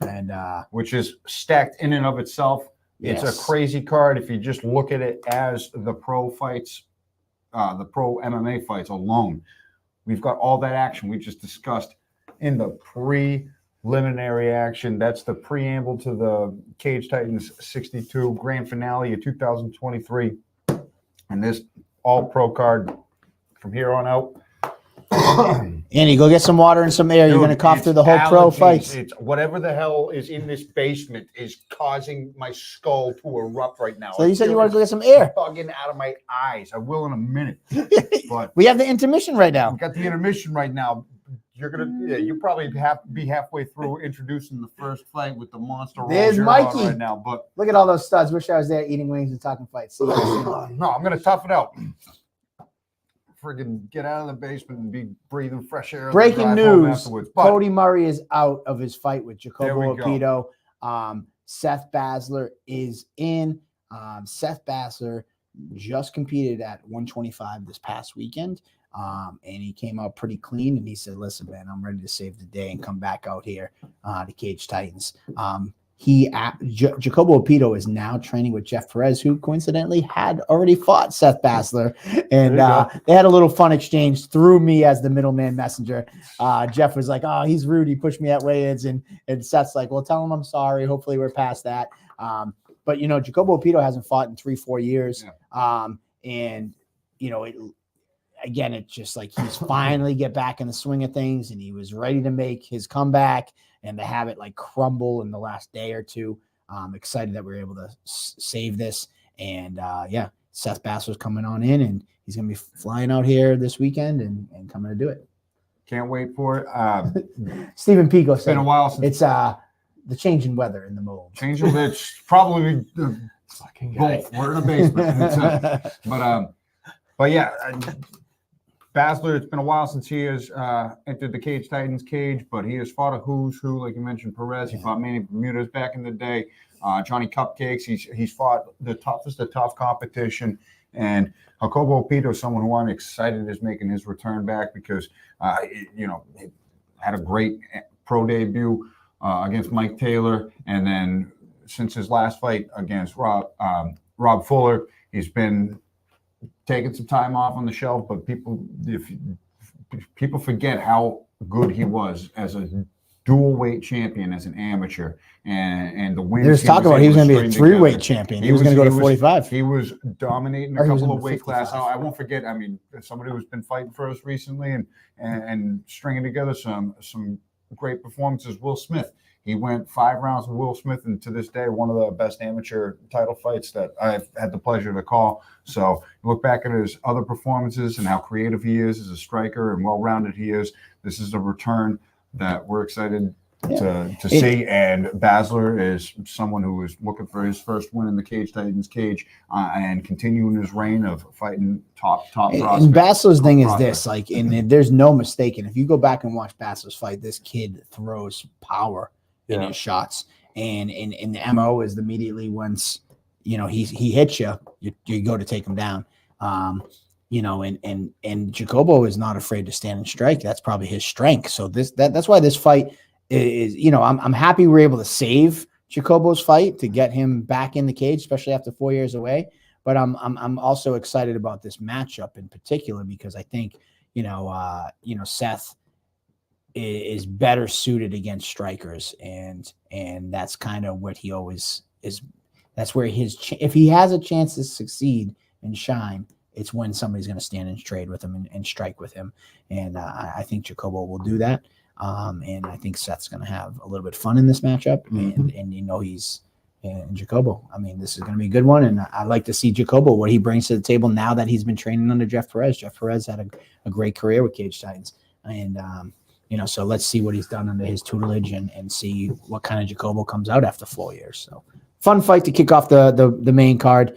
Speaker 3: And
Speaker 1: which is stacked in and of itself. It's
Speaker 3: yes.
Speaker 1: a crazy card if you just look at it as the pro fights, the pro MMA fights alone. We've got all that action we just discussed in the preliminary action. That's the preamble to the Cage Titans 62 grand finale of 2023. And this all pro card from here on out.
Speaker 3: Andy, go get some water and some air. You're
Speaker 1: Dude,
Speaker 3: going to cough
Speaker 1: it's
Speaker 3: through the whole pro
Speaker 1: allergies.
Speaker 3: fights.
Speaker 1: It's whatever the hell is in this basement is causing my skull to erupt right now.
Speaker 3: So you said you
Speaker 1: feel
Speaker 3: want to go
Speaker 1: it's
Speaker 3: get some air.
Speaker 1: bugging out of my eyes. I will in a minute. But
Speaker 3: We have the intermission right now.
Speaker 1: we've got the intermission right now. You probably have to be halfway through introducing the first fight with the monster roll
Speaker 3: There's
Speaker 1: you're on
Speaker 3: Mikey.
Speaker 1: right now. But
Speaker 3: Look at all those studs. Wish I was there eating wings and talking fights. See you soon.
Speaker 1: no, I'm gonna tough it out. Friggin' get out of the basement and be breathing fresh air.
Speaker 3: Breaking
Speaker 1: drive home
Speaker 3: news.
Speaker 1: afterwards. But
Speaker 3: Cody Murray is out of his fight with
Speaker 1: There
Speaker 3: Jacobo
Speaker 1: we go.
Speaker 3: Opito. Seth Basler is in. Seth Basler just competed at 125 this past weekend. And he came out pretty clean and he said, listen, man, I'm ready to save the day and come back out here to Cage Titans. Jacobo Opito is now training with Jeff Perez, who coincidentally had already fought Seth Basler. And they had a little fun exchange through me as the middleman messenger. Jeff was like, oh, he's rude. He pushed me at weigh-ins. And Seth's like, well, tell him I'm sorry. Hopefully we're past that. But, Jacobo Opito hasn't fought in 3-4 years.
Speaker 1: Yeah.
Speaker 3: And, it's just like he's finally get back in the swing of things and he was ready to make his comeback and to have it like crumble in the last day or two. I'm excited that we're able to save this. And Seth Basler's coming on in and he's going to be flying out here this weekend and coming to do it.
Speaker 1: can't wait for it.
Speaker 3: Stephen Picco
Speaker 1: It's been
Speaker 3: said
Speaker 1: a while since
Speaker 3: it's the change in weather in the mold.
Speaker 1: changing. It's probably
Speaker 2: Fucking
Speaker 1: both. We're in a basement. But yeah, Basler, it's been a while since he has entered the Cage Titans cage, but he has fought a who's who, like you mentioned, Perez. He fought Manny Bermudez back in the day. Johnny Cupcakes. He's fought the toughest of tough competition. And Jacobo Opito is someone who I'm excited is making his return back because, he had a great pro debut against Mike Taylor. And then since his last fight against Rob Fuller, he's been taking some time off on the shelf, but people forget how good he was as a dual weight champion as an amateur, and the wins.
Speaker 3: There's talk about he was going to be a 3-weight champion. He was going to go to 45.
Speaker 1: He was dominating
Speaker 3: Or
Speaker 1: a
Speaker 3: he was
Speaker 1: couple
Speaker 3: in
Speaker 1: of
Speaker 3: the
Speaker 1: weight
Speaker 3: 55.
Speaker 1: classes. I won't forget. I mean, somebody who's been fighting for us recently and stringing together some great performances. Will Smith. He went 5 rounds with Will Smith, and to this day, one of the best amateur title fights that I've had the pleasure to call. So look back at his other performances and how creative he is as a striker and well-rounded he is. This is a return that we're excited to see. And Basler is someone who is looking for his first win in the Cage Titans cage and continuing his reign of fighting top prospects.
Speaker 3: And Basler's thing is this, like, and there's no mistaking. If you go back and watch Basler's fight, this kid throws power in his shots, and the MO is immediately once he hits you, you go to take him down. And Jacobo is not afraid to stand and strike. That's probably his strength. So that's why this fight is, I'm happy we're able to save Jacobo's fight to get him back in the cage, especially after 4 years away. But I'm also excited about this matchup in particular because I think, Seth is better suited against strikers, and that's kind of what he always is. That's where if he has a chance to succeed and shine, it's when somebody's going to stand and trade with him and strike with him. And I think Jacobo will do that. And I think Seth's going to have a little bit of fun in this matchup. And he's in Jacobo. I mean, this is going to be a good one. And I like to see Jacobo, what he brings to the table now that he's been training under Jeff Perez. Jeff Perez had a great career with Cage Titans. And, so let's see what he's done under his tutelage and see what kind of Jacobo comes out after 4 years. So fun fight to kick off the main card.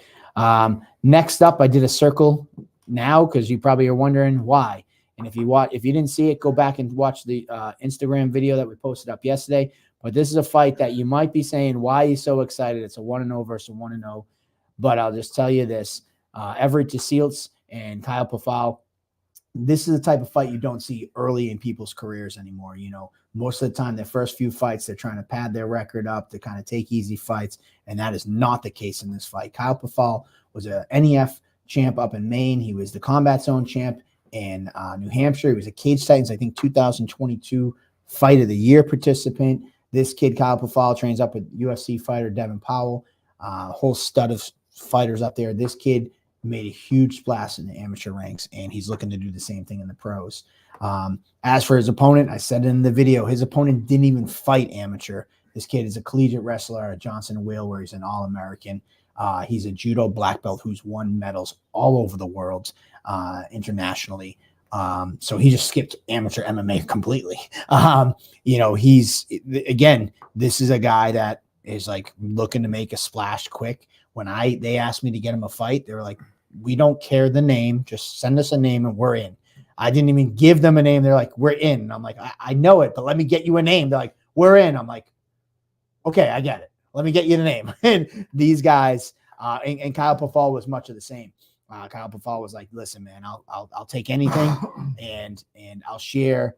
Speaker 3: Next up, I did a circle now because you probably are wondering why. And if you didn't see it, go back and watch the Instagram video that we posted up yesterday. But this is a fight that you might be saying, why are you so excited? It's a 1-0 versus a 1-0. But I'll just tell you this, Everett DeSieltz and Kyle Pafal, this is the type of fight you don't see early in people's careers anymore. Most of the time, their first few fights, they're trying to pad their record up to kind of take easy fights, and that is not the case in this fight. Kyle Pafal was a NEF champ up in Maine. He was the Combat Zone champ in New Hampshire. He was a Cage Titans, I think, 2022 Fight of the Year participant. This kid, Kyle Pafal, trains up with UFC fighter Devin Powell, a whole stud of fighters up there. This kid made a huge splash in the amateur ranks, and he's looking to do the same thing in the pros. As for his opponent, I said in the video, his opponent didn't even fight amateur. This kid is a collegiate wrestler at Johnson & Whale, where he's an All-American. He's a judo black belt who's won medals all over the world internationally. So he just skipped amateur MMA completely. This is a guy that is like looking to make a splash quick. When they asked me to get him a fight, they were like, we don't care the name. Just send us a name and we're in. I didn't even give them a name. They're like, we're in. And I'm like, I know it, but let me get you a name. They're like, we're in. I'm like, okay, I get it. Let me get you the name. And these guys, and Kyle Pafal was much of the same. Kyle Pafal was like, listen, man, I'll take anything and I'll share,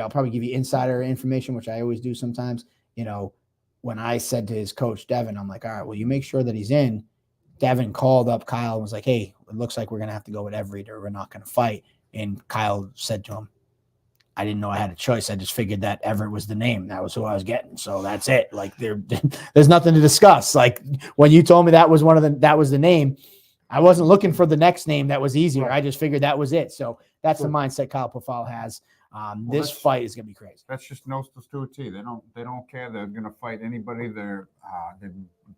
Speaker 3: I'll probably give you insider information, which I always do sometimes. When I said to his coach, Devin, I'm like, all right, well, you make sure that he's in. Devin called up Kyle and was like, hey, it looks like we're going to have to go with Everett or we're not going to fight. And Kyle said to him, I didn't know I had a choice. I just figured that Everett was the name. That was who I was getting. So that's it. Like there's nothing to discuss. Like when you told me that was the name, I wasn't looking for the next name that was easier. I just figured that was it. So that's the mindset Kyle Pafal has. This fight is going to be crazy.
Speaker 1: That's just Nostos to a T. They don't care. They're going to fight anybody. They're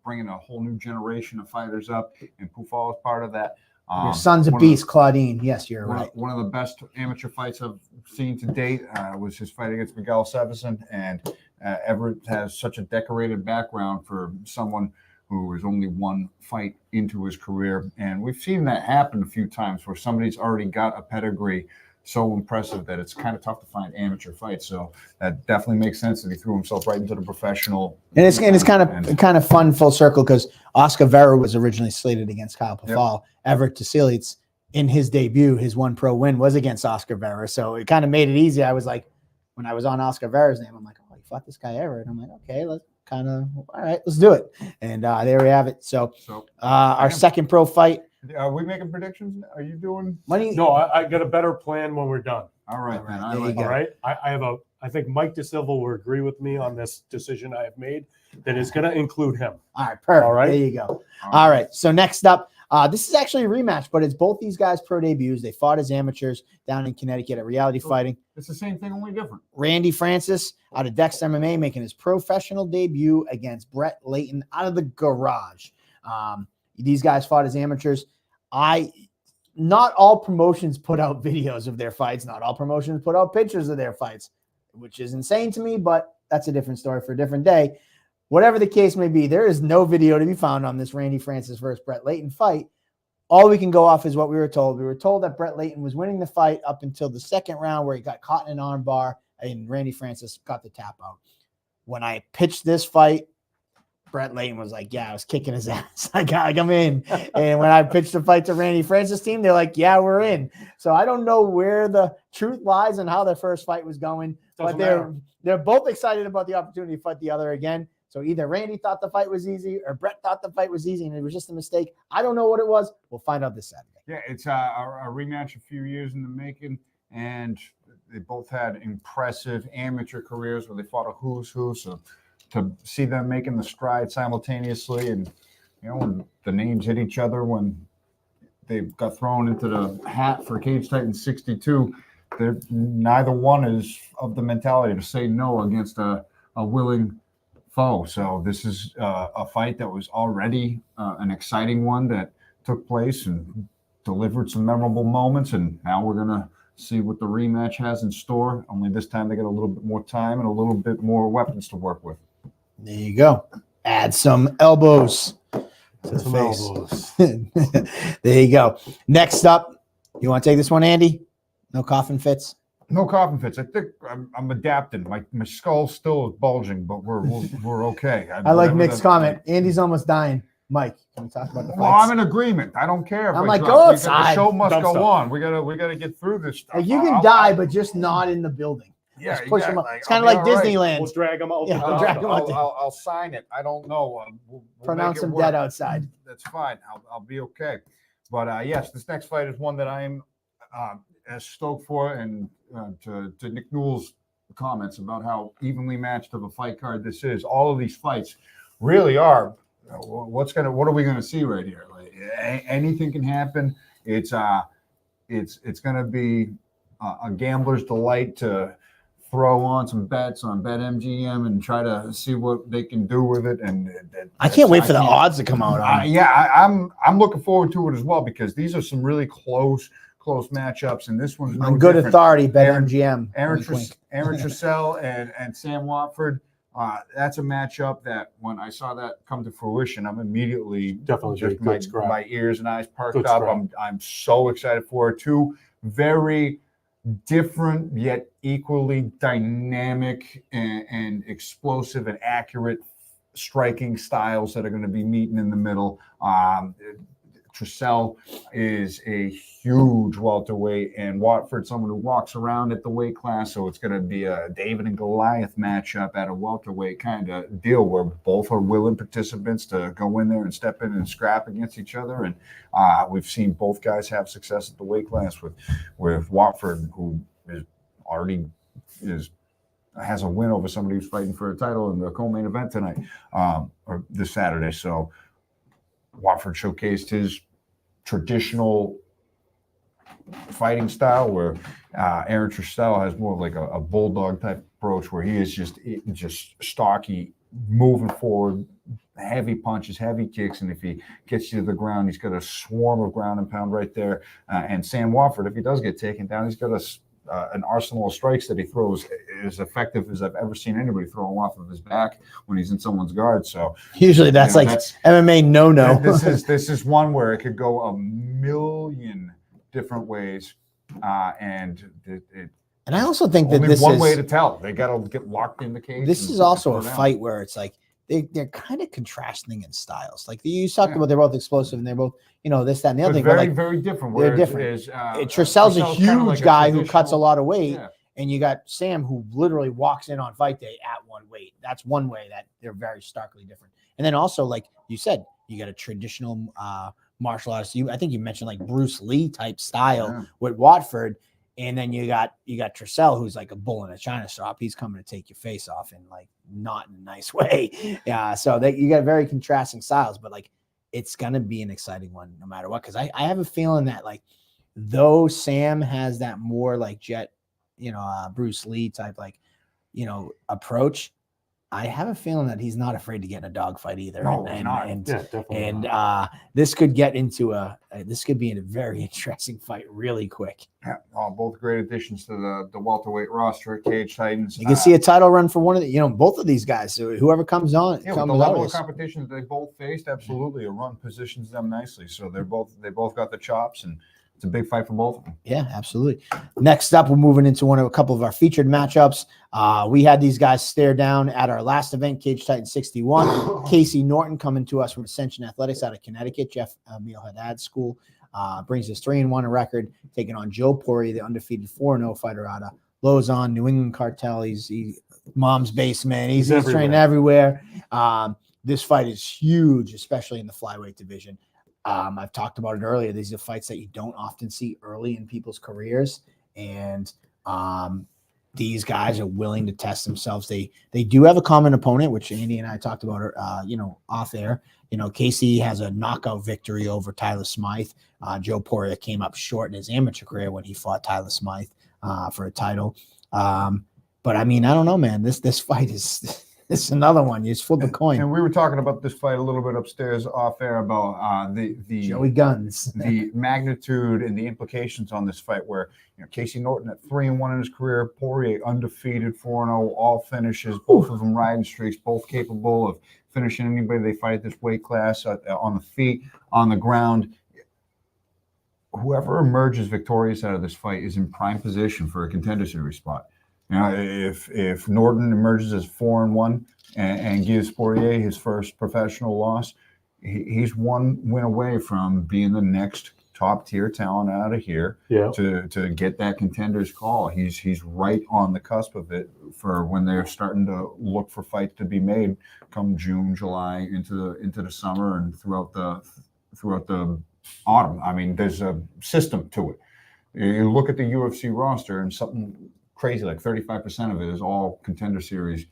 Speaker 1: bringing a whole new generation of fighters up, and Pufal is part of that.
Speaker 3: Your son's a beast, Claudine. Yes, you're right.
Speaker 1: One of the best amateur fights I've seen to date was his fight against Miguel Sevison, and Everett has such a decorated background for someone who is only one fight into his career. And we've seen that happen a few times where somebody's already got a pedigree so impressive that it's kind of tough to find amateur fights. So that definitely makes sense that he threw himself right into the professional.
Speaker 3: And it's kind of fun full circle because Oscar Vera was originally slated against Kyle Pafal. Yep. Everett DeSieltz, in his debut, his one pro win was against Oscar Vera. So it kind of made it easy. I was like, when I was on Oscar Vera's name, I'm like, oh, he fought this guy Everett. I'm like, okay, all right, let's do it. And there we have it. So our second pro fight.
Speaker 1: Are we making predictions? Are you doing?
Speaker 2: No, I got a better plan when we're done.
Speaker 1: All right, man.
Speaker 2: All right. I think Mike DeSilva will agree with me on this decision I have made that is going to include him.
Speaker 3: All right, perfect.
Speaker 2: All right.
Speaker 3: There you go. All right. So next up, this is actually a rematch, but it's both these guys' pro debuts. They fought as amateurs down in Connecticut at Reality Fighting.
Speaker 1: It's the same thing, only different.
Speaker 3: Randy Francis out of Dex MMA making his professional debut against Brett Layton out of the garage. These guys fought as amateurs. Not all promotions put out videos of their fights. Not all promotions put out pictures of their fights, which is insane to me, but that's a different story for a different day. Whatever the case may be, there is no video to be found on this Randy Francis versus Brett Layton fight. All we can go off is what we were told. We were told that Brett Layton was winning the fight up until the second round where he got caught in an arm bar and Randy Francis got the tap out. When I pitched this fight, Brett Layton was like, yeah, I was kicking his ass. I'm in. And when I pitched the fight to Randy Francis' team, they're like, yeah, we're in. So I don't know where the truth lies and how their first fight was going. But they're both excited about the opportunity to fight the other again. So either Randy thought the fight was easy or Brett thought the fight was easy and it was just a mistake. I don't know what it was. We'll find out this Saturday.
Speaker 1: Yeah, it's a rematch a few years in the making, and they both had impressive amateur careers where they fought a who's who. So to see them making the stride simultaneously, and when the names hit each other, when they got thrown into the hat for Cage Titan 62, neither one is of the mentality to say no against a willing foe. So this is a fight that was already an exciting one that took place and delivered some memorable moments, and now we're gonna see what the rematch has in store. Only this time they get a little bit more time and a little bit more weapons to work with.
Speaker 3: There you go. Add some elbows to the
Speaker 2: Some
Speaker 3: face.
Speaker 2: elbows.
Speaker 3: There you go. Next up, you want to take this one, Andy? No coffin fits.
Speaker 1: No coffin fits. I think I'm adapting. My skull still is bulging, but we're okay.
Speaker 3: I like Nick's comment. Andy's almost dying. Mike, can we talk about the fights?
Speaker 1: Well, I'm in agreement. I don't care. If
Speaker 3: I'm
Speaker 1: I
Speaker 3: like,
Speaker 1: drop.
Speaker 3: go
Speaker 1: The
Speaker 3: outside.
Speaker 1: show must
Speaker 2: Dump
Speaker 1: go
Speaker 2: stuff.
Speaker 1: on. We gotta get through this stuff.
Speaker 3: Like, you can die, but just not in the building.
Speaker 1: Yeah,
Speaker 3: Just push them up.
Speaker 1: exactly.
Speaker 3: It's kind
Speaker 1: I'll
Speaker 3: of
Speaker 1: be
Speaker 3: like
Speaker 1: all right.
Speaker 3: Disneyland.
Speaker 2: We'll drag them out.
Speaker 3: Yeah,
Speaker 2: the
Speaker 3: I'll
Speaker 2: top.
Speaker 3: drag 'em out.
Speaker 1: I'll sign it. I don't know. We'll
Speaker 3: Pronounce
Speaker 1: make it
Speaker 3: him
Speaker 1: work.
Speaker 3: dead outside.
Speaker 1: That's fine. I'll be okay. But yes, this next fight is one that I'm as stoked for, and to Nick Newell's comments about how evenly matched of a fight card this is. All of these fights really are. What are we gonna see right here? Like, anything can happen. It's gonna be a gambler's delight to throw on some bets on BetMGM and try to see what they can do with it. And
Speaker 3: I can't wait for the odds to come out on it.
Speaker 1: I'm looking forward to it as well, because these are some really close matchups, and this one's no
Speaker 3: On good
Speaker 1: different.
Speaker 3: authority, BetMGM.
Speaker 1: Aaron
Speaker 3: Wink, wink.
Speaker 1: Trussell and Sam Watford. That's a matchup that when I saw that come to fruition, I'm immediately
Speaker 2: Definitely
Speaker 1: just
Speaker 2: a good scrap.
Speaker 1: my ears and eyes perked
Speaker 2: Good
Speaker 1: up.
Speaker 2: scrap.
Speaker 1: I'm so excited for it. Two very different yet equally dynamic and explosive and accurate striking styles that are going to be meeting in the middle. Trussell is a huge welterweight, and Watford, someone who walks around at the weight class. So it's going to be a David and Goliath matchup at a welterweight kind of deal, where both are willing participants to go in there and step in and scrap against each other. And we've seen both guys have success at the weight class with Watford, who has a win over somebody who's fighting for a title in the co-main event tonight or this Saturday. So Watford showcased his traditional fighting style, where Aaron Trussell has more like a bulldog type approach, where he is just stocky, moving forward, heavy punches, heavy kicks, and if he gets you to the ground, he's got a swarm of ground and pound right there. And Sam Watford, if he does get taken down, he's got an arsenal of strikes that he throws as effective as I've ever seen anybody throw off of his back when he's in someone's guard. So
Speaker 3: Usually that's MMA no.
Speaker 1: This is one where it could go a million different ways, and
Speaker 3: I also think that
Speaker 1: only
Speaker 3: this
Speaker 1: one
Speaker 3: is
Speaker 1: way to tell. They got to get locked in the cage.
Speaker 3: This is also a fight where it's like they're kind of contrasting in styles. Like you talked about, they're both explosive and they're both, this, that, and the other thing.
Speaker 1: Very,
Speaker 3: but like,
Speaker 1: very different.
Speaker 3: They're different. Trussell's a huge guy who cuts a lot of weight, and you got Sam who literally walks in on fight day at one weight. That's one way that they're very starkly different. And then also, like you said, you got a traditional martial artist. I think you mentioned like Bruce Lee type style with Watford. And then you got Trussell, who's like a bull in a china shop. He's coming to take your face off in like not in a nice way. Yeah. So you got very contrasting styles, but like it's gonna be an exciting one no matter what. Because I have a feeling that like though Sam has that more like Bruce Lee type like approach, I have a feeling that he's not afraid to get in a dogfight either.
Speaker 1: No, he's not.
Speaker 3: And,
Speaker 2: Yeah, definitely.
Speaker 3: and
Speaker 2: not.
Speaker 3: this could get into this could be a very interesting fight really quick.
Speaker 1: Yeah, both great additions to the welterweight roster at Cage Titans.
Speaker 3: You can see a title run for one of the, both of these guys. So whoever comes on,
Speaker 1: Yeah, with
Speaker 3: comes
Speaker 1: the
Speaker 3: out
Speaker 1: level
Speaker 3: of
Speaker 1: of
Speaker 3: this.
Speaker 1: competition that they both faced, absolutely, a run positions them nicely. So they both got the chops, and it's a big fight for both of them.
Speaker 3: Yeah, absolutely. Next up, we're moving into a couple of our featured matchups. We had these guys stare down at our last event, Cage Titan 61. Casey Norton coming to us from Ascension Athletics out of Connecticut. Jeff Meal Haddad School brings his 3-1 record, taking on Joe Poirier, the undefeated 4-0 fighter out of Lausanne, New England Cartel. He's mom's basement. He's training everywhere. This fight is huge, especially in the flyweight division. I've talked about it earlier. These are fights that you don't often see early in people's careers. And these guys are willing to test themselves. They do have a common opponent, which Andy and I talked about, off air. Casey has a knockout victory over Tyler Smythe. Joe Poirier came up short in his amateur career when he fought Tyler Smythe for a title. But I mean, I don't know, man. This fight is it's another one. You just flip a coin.
Speaker 1: And we were talking about this fight a little bit upstairs off air about the
Speaker 3: Joey Guns,
Speaker 1: the magnitude and the implications on this fight. Where Casey Norton at 3-1 in his career, Poirier undefeated 4-0, all finishes, both of them riding streaks, both capable of finishing anybody they fight at this weight class on the feet, on the ground. Whoever emerges victorious out of this fight is in prime position for a contender series spot. If Norton emerges as 4-1 and gives Poirier his first professional loss, he's one win away from being the next top tier talent out of here.
Speaker 2: Yeah.
Speaker 1: To get that contender's call. He's right on the cusp of it for when they're starting to look for fights to be made come June, July, into the summer and throughout the autumn. I mean, there's a system to it. You look at the UFC roster and something crazy like 35% of it is all contender series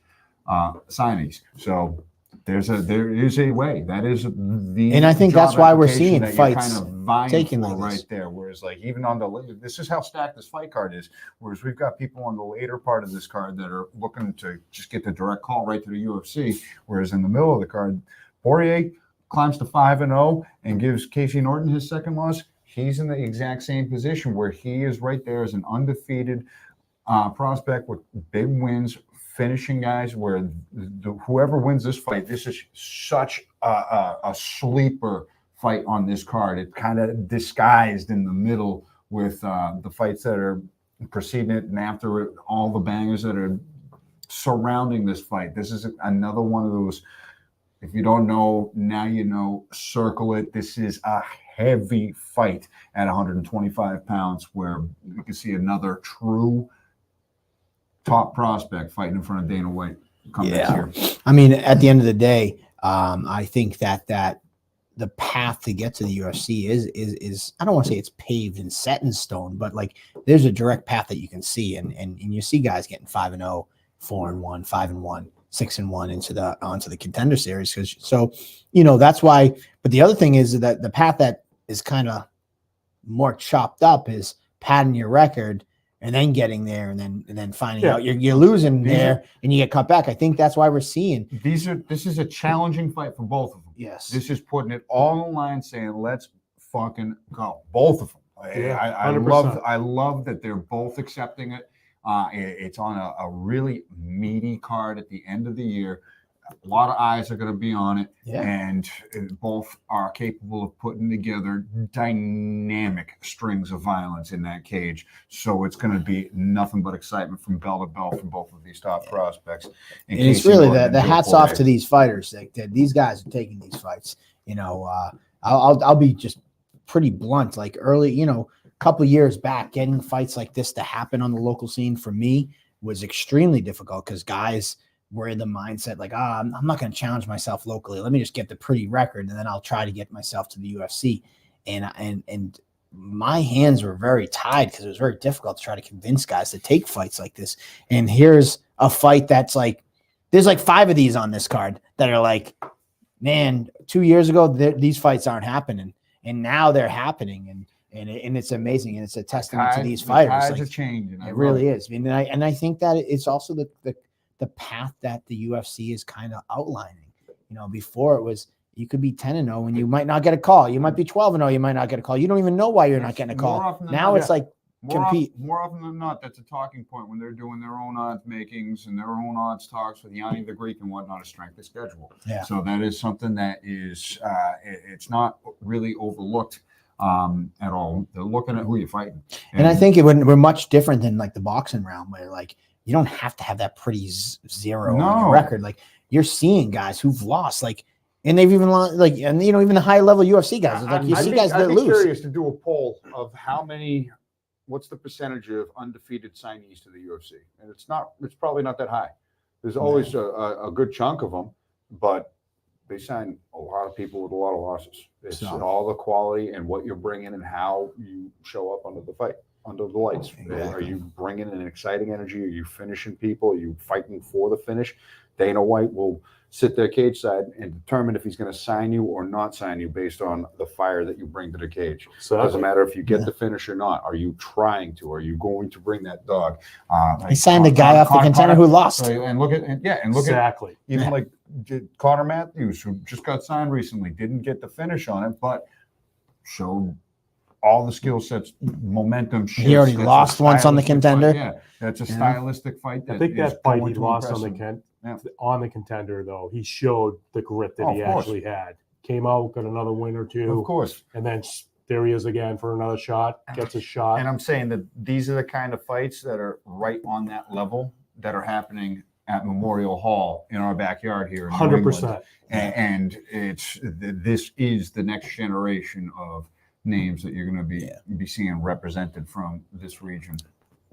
Speaker 1: signees. So there is a way. That is the
Speaker 3: and I think that's why we're seeing fights
Speaker 1: kind of vying
Speaker 3: taken
Speaker 1: for
Speaker 3: like
Speaker 1: right there. Whereas like even on this is how stacked this fight card is. Whereas we've got people on the later part of this card that are looking to just get the direct call right to the UFC. Whereas in the middle of the card, Poirier climbs to 5-0 and gives Casey Norton his second loss. He's in the exact same position where he is right there as an undefeated prospect with big wins, finishing guys. Where whoever wins this fight, this is such a sleeper fight on this card. It kind of disguised in the middle with the fights that are preceding it and after it, all the bangers that are surrounding this fight. This is another one of those. If you don't know, now you know, circle it. This is a heavy fight at 125 pounds where you can see another true top prospect fighting in front of Dana White come next year.
Speaker 3: I mean, at the end of the day, I think that the path to get to the UFC is I don't want to say it's paved and set in stone, but like there's a direct path that you can see, and you see guys getting 5-0, 4-1, 5-1, 6-1 onto the contender series. So that's why. But the other thing is that the path that is kind of more chopped up is padding your record and then getting there and then finding out you're losing there and you get cut back. I think that's why we're seeing
Speaker 1: this is a challenging fight for both of them.
Speaker 3: Yes.
Speaker 1: This is putting it all on the line, saying let's fucking go. Both of them. I love that they're both accepting it. It's on a really meaty card at the end of the year. A lot of eyes are going to be on it, and both are capable of putting together dynamic strings of violence in that cage. So it's going to be nothing but excitement from bell to bell from both of these top prospects.
Speaker 3: And it's really the hats off to these fighters. That these guys are taking these fights. I'll be just pretty blunt. Like early, a couple of years back, getting fights like this to happen on the local scene for me was extremely difficult because guys were in the mindset like, I'm not going to challenge myself locally. Let me just get the pretty record, and then I'll try to get myself to the UFC. And my hands were very tied because it was very difficult to try to convince guys to take fights like this. And here's a fight that's like, there's like 5 of these on this card that are like, man, 2 years ago, these fights aren't happening. And now they're happening. And it's amazing. And it's a testament to these fighters.
Speaker 1: Tides are changing.
Speaker 3: It really is. And I think that it's also the the path that the UFC is kind of outlining. You know, before it was you could be 10-0 and you might not get a call. You might be 12-0, you might not get a call. You don't even know why you're not getting a
Speaker 1: More
Speaker 3: call.
Speaker 1: often than
Speaker 3: Now
Speaker 1: not,
Speaker 3: it's like compete.
Speaker 1: More often than not, that's a talking point when they're doing their own odds makings and their own odds talks with Yanni the Greek and whatnot, a strength of schedule.
Speaker 3: Yeah.
Speaker 1: So that is something that is, it's not really overlooked at all. They're looking at who you're fighting.
Speaker 3: And I think we're much different than like the boxing realm where like you don't have to have that pretty zero on your record. Like you're seeing guys who've lost, like, and they've even lost, like, and you know, even the high level UFC guys. It's like you see guys that
Speaker 4: I'd be
Speaker 3: lose.
Speaker 4: curious to do a poll of what's the percentage of undefeated signees to the UFC, and it's probably not that high. There's always a good chunk of them, but they sign a lot of people with a lot of losses. It's all the quality and what you're bringing and how you show up under the lights.
Speaker 3: Exactly.
Speaker 4: Are you bringing an exciting energy? Are you finishing people? Are you fighting for the finish? Dana White will sit there cage side and determine if he's going to sign you or not sign you based on the fire that you bring to the cage. So it doesn't matter if you get the finish or not. Are you trying to? Are you going to bring that dog?
Speaker 3: He signed a guy off the contender who lost.
Speaker 1: And look at
Speaker 2: Exactly.
Speaker 1: even like Connor Matthews, who just got signed recently, didn't get the finish on it, but showed all the skill sets, momentum.
Speaker 3: He already lost once on the contender.
Speaker 1: Yeah, that's a stylistic fight.
Speaker 2: I think that fight he lost on the contender, though, he showed the grit that he actually had. Came out, got another win or two.
Speaker 1: Of course.
Speaker 2: And then there he is again for another shot, gets a shot.
Speaker 1: And I'm saying that these are the kind of fights that are right on that level that are happening at Memorial Hall in our backyard here.
Speaker 2: 100%.
Speaker 1: And this is the next generation of names that you're going to be seeing represented from this region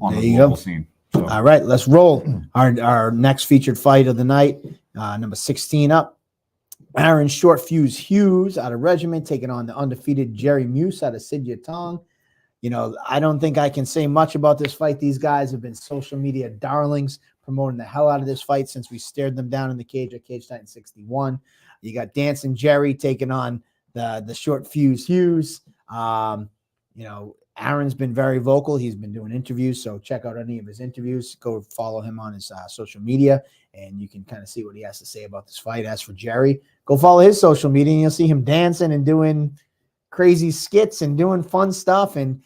Speaker 1: on the global scene. So.
Speaker 3: All right, let's roll. Our next featured fight of the night, number 16 up. Aaron Short Fuse Hughes out of Regiment taking on the undefeated Jerry Muse out of Sidyatong. You know, I don't think I can say much about this fight. These guys have been social media darlings, promoting the hell out of this fight since we stared them down in the cage at Cage Night in 61. You got Dancing Jerry taking on the Short Fuse Hughes. You know, Aaron's been very vocal. He's been doing interviews, so check out any of his interviews. Go follow him on his social media, and you can kind of see what he has to say about this fight. As for Jerry, go follow his social media, and you'll see him dancing and doing crazy skits and doing fun stuff. And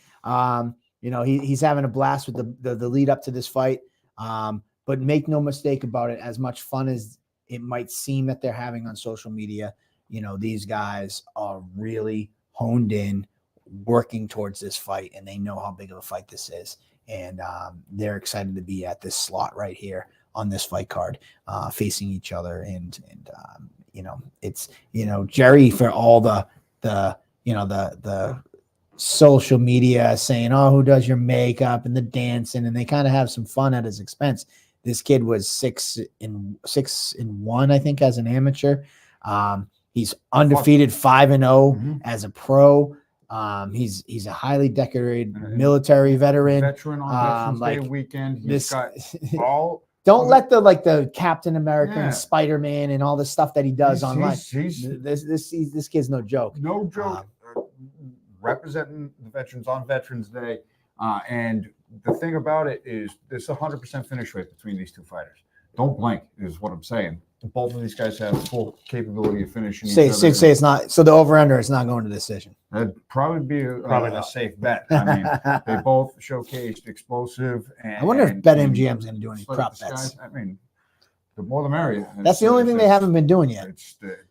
Speaker 3: you know, he's having a blast with the lead up to this fight. But make no mistake about it, as much fun as it might seem that they're having on social media, you know, these guys are really honed in, working towards this fight, and they know how big of a fight this is, and they're excited to be at this slot right here on this fight card, facing each other. And you know, it's, you know, Jerry, for all the social media saying, oh, who does your makeup and the dancing, and they kind of have some fun at his expense. This kid was 6-1, I think, as an amateur. He's undefeated 5-0 as a pro. He's a highly decorated military veteran
Speaker 1: on Veterans Day weekend. He's got all.
Speaker 3: Don't let the Captain America and Spider-Man and all the stuff that he does online. This kid's no joke.
Speaker 1: No joke. Representing the veterans on Veterans Day, and the thing about it is there's 100% finish rate between these two fighters. Don't blink is what I'm saying. Both of these guys have full capability of finishing.
Speaker 3: Say it's not. So the over/under is not going to decision.
Speaker 1: That'd probably be a safe bet. I mean, they both showcased explosive. And
Speaker 3: I wonder if BetMGM is going to do any prop bets.
Speaker 1: I mean, the more the merrier.
Speaker 3: That's the only thing they haven't been doing yet.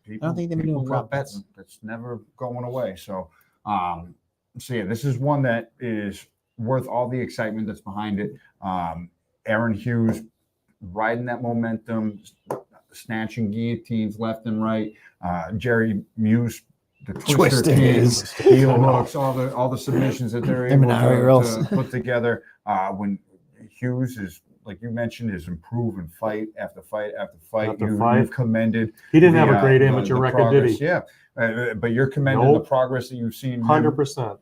Speaker 1: People,
Speaker 3: I don't think they've been doing prop bets.
Speaker 1: That's never going away. So yeah, this is one that is worth all the excitement that's behind it. Aaron Hughes riding that momentum, snatching guillotines left and right. Jerry Muse, the twister kings, heel hooks, all the submissions that they're able to put together. When Hughes is, like you mentioned, is improving fight after fight after fight. You've commended.
Speaker 2: He didn't have a great amateur record, did he?
Speaker 1: Yeah, but you're commending the progress that you've seen.
Speaker 2: 100%.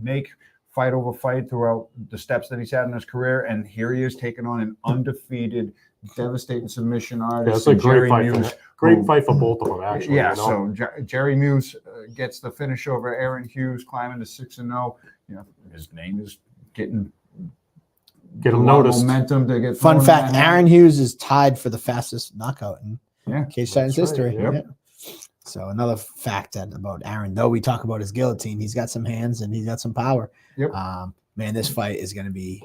Speaker 1: Make fight over fight throughout the steps that he's had in his career, and here he is taking on an undefeated, devastating submission artist.
Speaker 2: Yeah, it's a great fight. Great fight for both of them, actually.
Speaker 1: Yeah, so Jerry Muse gets the finish over Aaron Hughes, climbing to 6-0. You know, his name is getting
Speaker 2: Get
Speaker 4: a
Speaker 2: him
Speaker 4: lot of
Speaker 2: noticed.
Speaker 4: momentum to get.
Speaker 3: Fun
Speaker 4: thrown in
Speaker 3: fact:
Speaker 4: that hat.
Speaker 3: Aaron Hughes is tied for the fastest knockout in
Speaker 4: Yeah,
Speaker 3: Cage Titans
Speaker 2: that's right,
Speaker 3: history.
Speaker 2: yep.
Speaker 3: Yeah. So another fact about Aaron, though we talk about his guillotine, he's got some hands and he's got some power.
Speaker 4: Yep.
Speaker 3: Man, this fight is going to be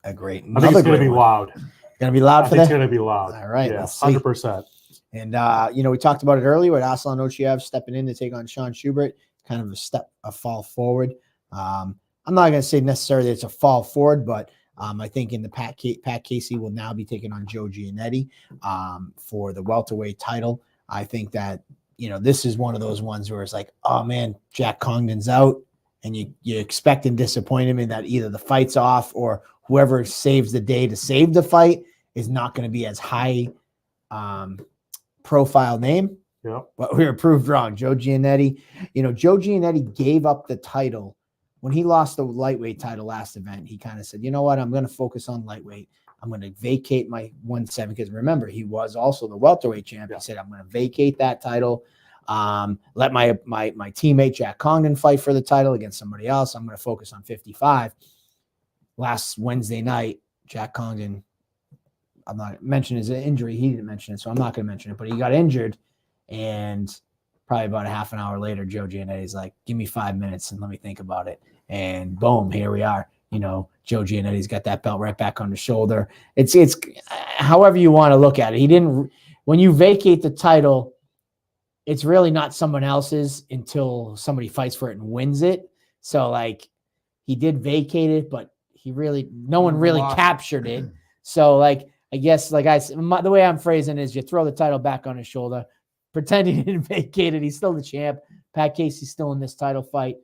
Speaker 3: a great.
Speaker 2: I think it's going to be
Speaker 3: one.
Speaker 2: loud.
Speaker 3: Going to be loud
Speaker 2: I
Speaker 3: for
Speaker 2: think it's
Speaker 3: that.
Speaker 2: going to be loud.
Speaker 3: All right,
Speaker 2: Yeah,
Speaker 3: let's see.
Speaker 2: 100%.
Speaker 3: And we talked about it earlier with Aslan Ochiev stepping in to take on Sean Schubert, kind of a fall forward. I'm not going to say necessarily it's a fall forward, but I think in the Pat Casey will now be taking on Joe Giannetti for the welterweight title. I think that this is one of those ones where it's like, oh man, Jack Congdon's out, and you expect and disappoint him in that either the fight's off or whoever saves the day to save the fight is not going to be as high profile name.
Speaker 2: Yep.
Speaker 3: But we were proved wrong. Joe Giannetti, Joe Giannetti gave up the title when he lost the lightweight title last event. He kind of said, you know what, I'm going to focus on lightweight. I'm going to vacate my 170 because remember, he was also the welterweight champ.
Speaker 2: Yeah.
Speaker 3: He said, I'm going to vacate that title. Let my teammate Jack Congdon fight for the title against somebody else. I'm going to focus on 55. Last Wednesday night, Jack Congdon, I'm not mentioning his injury. He didn't mention it, so I'm not going to mention it. But he got injured, and probably about a half an hour later, Joe Giannetti's like, "Give me 5 minutes and let me think about it." And boom, here we are. Joe Giannetti's got that belt right back on the shoulder. It's however you want to look at it. He didn't. When you vacate the title, it's really not someone else's until somebody fights for it and wins it. So he did vacate it, but no one really captured it. So I guess the way I'm phrasing it is you throw the title back on his shoulder, pretend he didn't vacate it. He's still the champ. Pat Casey's still in this title fight.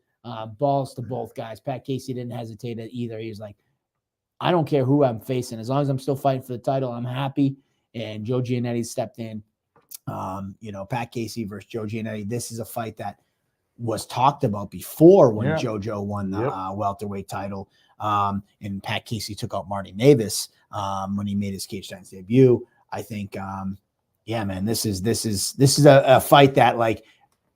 Speaker 3: Balls to both guys. Pat Casey didn't hesitate at either. He was like, I don't care who I'm facing. As long as I'm still fighting for the title, I'm happy. And Joe Giannetti stepped in. Pat Casey versus Joe Giannetti. This is a fight that was talked about before when JoJo won the welterweight title. And Pat Casey took out Marty Navis when he made his Cage Titans debut. I think, man, this is a fight that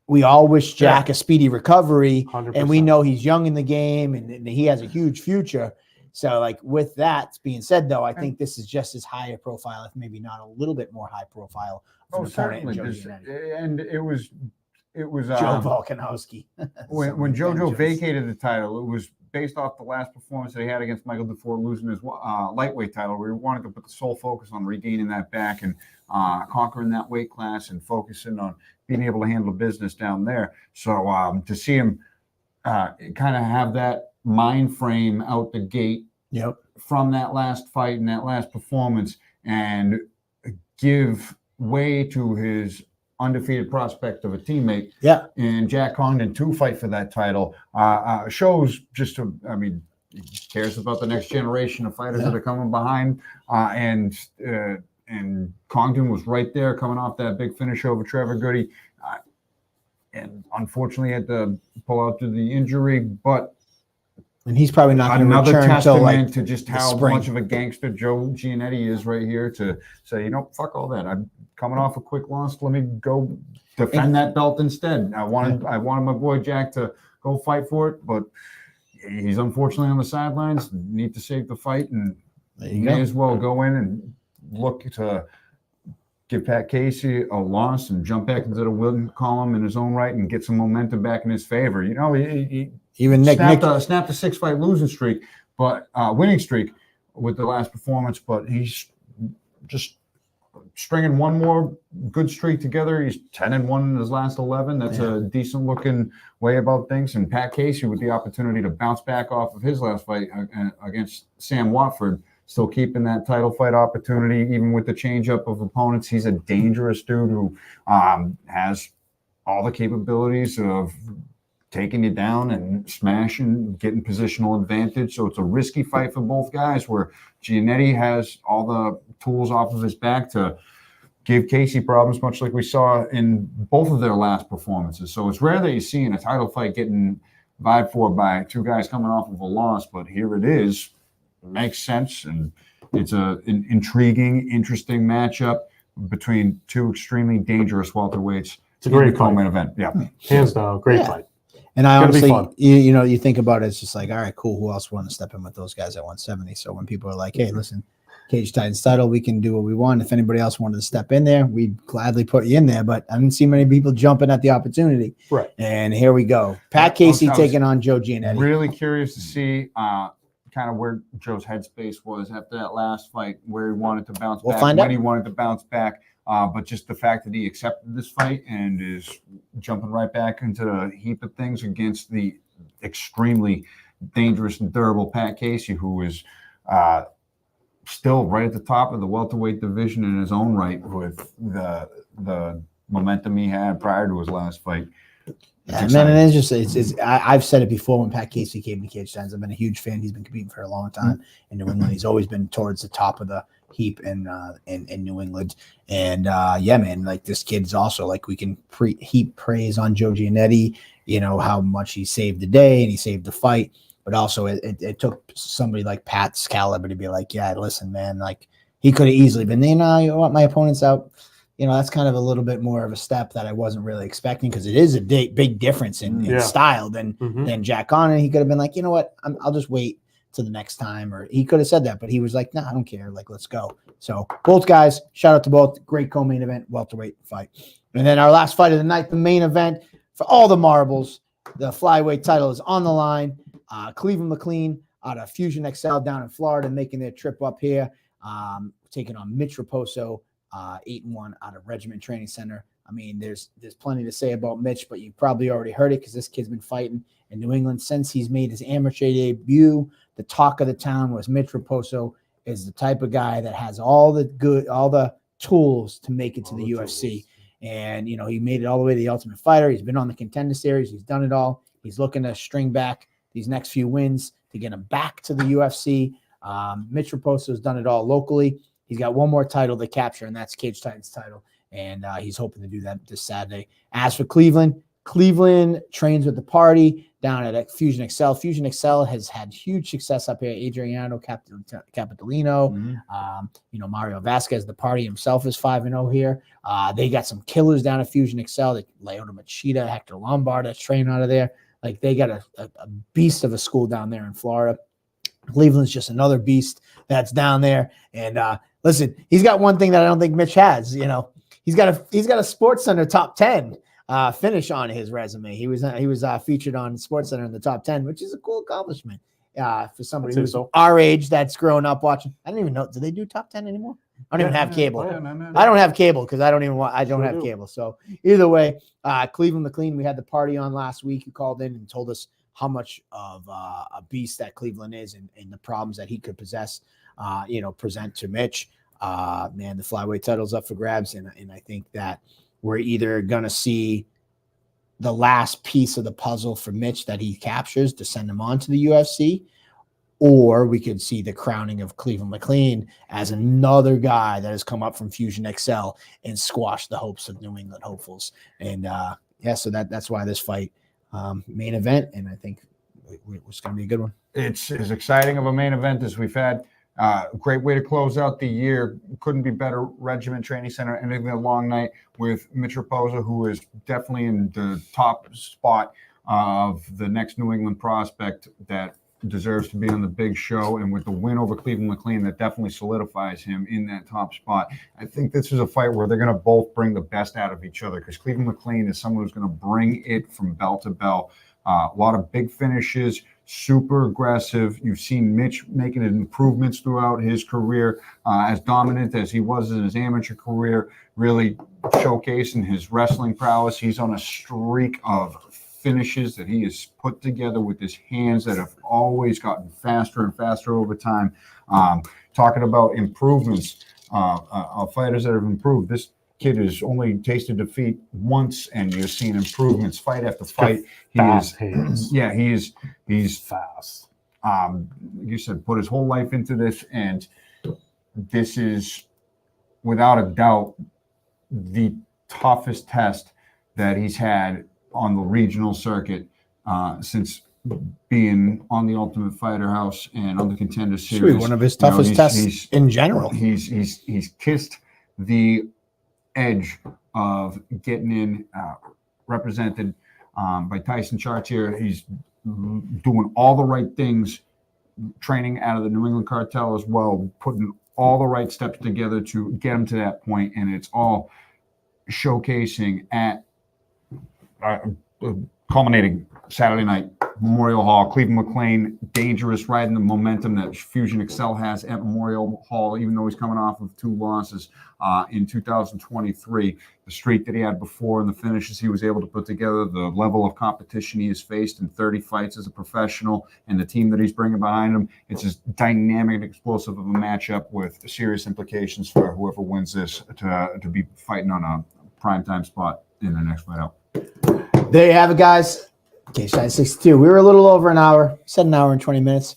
Speaker 3: we all wish Jack a speedy recovery,
Speaker 2: 100%.
Speaker 3: and we know he's young in the game and he has a huge future. So with that being said, though, I think this is just as high a profile, if maybe not a little bit more high profile.
Speaker 4: Certainly. And it was
Speaker 3: Joe Volkanovski.
Speaker 4: when JoJo vacated the title, it was based off the last performance that he had against Michael DeFore, losing his lightweight title. We wanted to put the sole focus on regaining that back and conquering that weight class and focusing on being able to handle business down there. So to see him kind of have that mind frame out the gate from that last fight and that last performance and give way to his undefeated prospect of a teammate and Jack Congdon to fight for that title shows he cares about the next generation of fighters that are coming behind and Congdon was right there coming off that big finish over Trevor Goody and unfortunately had to pull out due to the injury,
Speaker 3: and he's probably not going to
Speaker 4: another
Speaker 3: return
Speaker 4: testament to just how
Speaker 3: spring.
Speaker 4: much of a gangster Joe Giannetti is right here to say, fuck all that. I'm coming off a quick loss. Let me go defend that belt instead. I wanted my boy Jack to go fight for it, but he's unfortunately on the sidelines. Need to save the fight, and may as well go in and look to give Pat Casey a loss and jump back into the win column in his own right and get some momentum back in his favor. He
Speaker 3: even
Speaker 4: snapped a 6-fight losing streak, but winning streak with the last performance. But he's just stringing one more good streak together. He's 10-1 in his last 11. That's a decent looking way about things. And Pat Casey with the opportunity to bounce back off of his last fight against Sam Watford, still keeping that title fight opportunity, even with the change up of opponents. He's a dangerous dude who has all the capabilities of taking you down and smashing, getting positional advantage. So it's a risky fight for both guys where Giannetti has all the tools off of his back to give Casey problems, much like we saw in both of their last performances. So it's rare that you see in a title fight getting vied for by two guys coming off of a loss, but here it is. It makes sense, and it's an intriguing, interesting matchup between two extremely dangerous welterweights.
Speaker 2: It's a great
Speaker 4: co-main event. Yeah,
Speaker 2: hands down, great fight.
Speaker 3: And I
Speaker 2: It's gonna be
Speaker 3: honestly,
Speaker 2: fun.
Speaker 3: you know, you think about it, it's just like, all right, cool. Who else want to step in with those guys at 170? So when people are like, hey, listen, Cage Titans title, we can do what we want. If anybody else wanted to step in there, we'd gladly put you in there. But I didn't see many people jumping at the opportunity.
Speaker 2: Right.
Speaker 3: And here we go. Pat
Speaker 1: Yeah,
Speaker 3: Casey
Speaker 1: I was
Speaker 3: taking on Joe Giannetti.
Speaker 1: Really curious to see kind of where Joe's headspace was after that last fight, where he wanted to bounce
Speaker 3: We'll
Speaker 1: back,
Speaker 3: find
Speaker 1: when
Speaker 3: out.
Speaker 1: he wanted to bounce back. But just the fact that he accepted this fight and is jumping right back into the heap of things against the extremely dangerous and durable Pat Casey, who is still right at the top of the welterweight division in his own right with the momentum he had prior to his last fight.
Speaker 3: Yeah, man, and it's just I've said it before when Pat Casey came to Cage Titans. I've been a huge fan. He's been competing for a long time in New England. He's always been towards the top of the heap in New England. And yeah, man, like this kid's also like we can heap praise on Joe Giannetti, you know, how much he saved the day and he saved the fight. But also it took somebody like Pat's caliber to be like, yeah, listen, man, like he could have easily been, you know what, my opponent's out. You know, that's kind of a little bit more of a step that I wasn't really expecting because it is a big difference in style than Jack Conner. He could have been like, you know what, I'll just wait till the next time. Or he could have said that, but he was like, nah, I don't care. Like, let's go. So both guys, shout out to both. Great co-main event, welterweight fight. And then our last fight of the night, the main event for all the marbles. The flyweight title is on the line. Cleveland McLean out of Fusion XL down in Florida making their trip up here, taking on Mitch Raposo. 8-1 out of Regiment Training Center. I mean, there's plenty to say about Mitch, but you probably already heard it because this kid's been fighting in New England since he's made his amateur debut. The talk of the town was Mitch Raposo is the type of guy that has all the tools to make it to the UFC. And, you know, he made it all the way to the Ultimate Fighter. He's been on the Contender Series. He's done it all. He's looking to string back these next few wins to get him back to the UFC. Mitch Raposo has done it all locally. He's got one more title to capture, and that's Cage Titans title. And he's hoping to do that this Saturday. As for Cleveland trains with the party down at Fusion XL. Fusion XL has had huge success up here. Adriano Capitolino, you know, Mario Vasquez, the party himself is 5-0 here. They got some killers down at Fusion XL. Leota Machida, Hector Lombard that's training out of there. Like they got a beast of a school down there in Florida. Cleveland's just another beast that's down there. And listen, he's got one thing that I don't think Mitch has. You know, he's got a Sports Center top 10 finish on his resume. He was featured on Sports Center in the top 10, which is a cool accomplishment for somebody who's our age that's grown up watching. I don't even know. Do they do top 10 anymore? I don't even have cable. I don't have cable because I don't have cable. So either way, Cleveland McLean, we had the party on last week. He called in and told us how much of a beast that Cleveland is and the problems that he could present to Mitch. Man, the flyweight title's up for grabs. And I think that we're either going to see the last piece of the puzzle for Mitch that he captures to send him on to the UFC, or we could see the crowning of Cleveland McLean as another guy that has come up from Fusion XL and squashed the hopes of New England hopefuls. And so that's why this fight main event, and I think it's going to be a good one.
Speaker 1: It's as exciting of a main event as we've had. Great way to close out the year. Couldn't be better. Regiment Training Center ending a long night with Mitch Raposo, who is definitely in the top spot of the next New England prospect that deserves to be on the big show. And with the win over Cleveland McLean, that definitely solidifies him in that top spot. I think this is a fight where they're going to both bring the best out of each other because Cleveland McLean is someone who's going to bring it from bell to bell. A lot of big finishes, super aggressive. You've seen Mitch making improvements throughout his career, as dominant as he was in his amateur career, really showcasing his wrestling prowess. He's on a streak of finishes that he has put together with his hands that have always gotten faster and faster over time. Talking about improvements, fighters that have improved. This kid has only tasted defeat once, and you're seeing improvements fight after fight. He's
Speaker 2: fast.
Speaker 1: Like you said, put his whole life into this, and this is without a doubt the toughest test that he's had on the regional circuit since being on the Ultimate Fighter House and on the Contender Series.
Speaker 3: One of his toughest tests in general.
Speaker 1: He's kissed the edge of getting in represented by Tyson Chartier. He's doing all the right things, training out of the New England cartel as well, putting all the right steps together to get him to that point, and it's all showcasing at culminating Saturday night, Memorial Hall. Cleveland McLean, dangerous, riding the momentum that Fusion Excel has at Memorial Hall, even though he's coming off of 2 losses in 2023. The streak that he had before and the finishes he was able to put together, the level of competition he has faced in 30 fights as a professional, and the team that he's bringing behind him, it's just dynamic and explosive of a matchup with serious implications for whoever wins this to be fighting on a primetime spot in the next fight out.
Speaker 3: There you have it, guys. Cage Side 62. We were a little over an hour, said an hour and 20 minutes.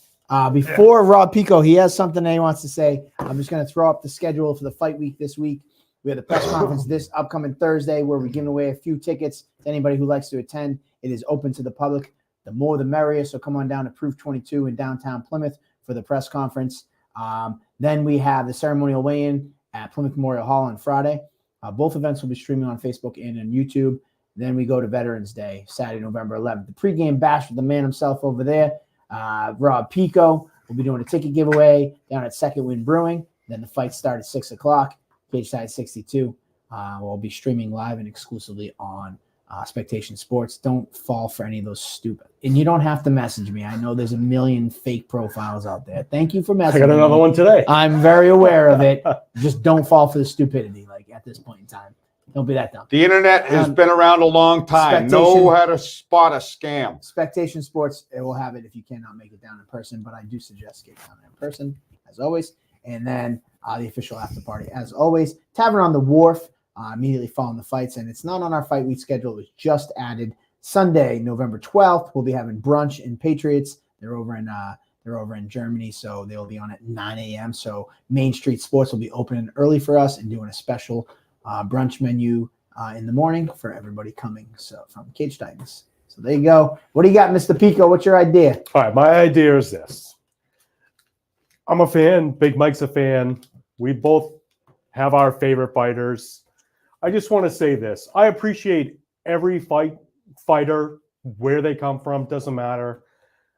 Speaker 3: Before Rob Picco, he has something that he wants to say. I'm just going to throw up the schedule for the fight week this week. We have the press conference this upcoming Thursday where we're giving away a few tickets to anybody who likes to attend. It is open to the public. The more the merrier, so come on down to Proof 22 in downtown Plymouth for the press conference. Then we have the ceremonial weigh-in at Plymouth Memorial Hall on Friday. Both events will be streaming on Facebook and on YouTube. Then we go to Veterans Day, Saturday, November 11th. The pregame bash with the man himself over there, Rob Picco. We'll be doing a ticket giveaway down at Second Wind Brewing. Then the fights start at 6 o'clock. Cage Side 62. We'll be streaming live and exclusively on Spectation Sports. Don't fall for any of those stupid. And you don't have to message me. I know there's a million fake profiles out there. Thank you for messaging
Speaker 2: I got another
Speaker 3: me.
Speaker 2: one today.
Speaker 3: I'm very aware of it. Just don't fall for the stupidity, like at this point in time. Don't be that dumb.
Speaker 4: The internet has been around a long time. Know how to spot a scam.
Speaker 3: Spectation Sports, it will have it if you cannot make it down in person, but I do suggest get down in person, as always. And then the official after party, as always. Tavern on the Wharf, immediately following the fights. And it's not on our fight week schedule. It was just added Sunday, November 12th. We'll be having brunch in Patriots. They're over in Germany, so they'll be on at 9 a.m. So Main Street Sports will be opening early for us and doing a special brunch menu in the morning for everybody coming from Cage Titans. So there you go. What do you got, Mr. Picco? What's your idea?
Speaker 2: All right, my idea is this. I'm a fan. Big Mike's a fan. We both have our favorite fighters. I just want to say this. I appreciate every fighter, where they come from, doesn't matter.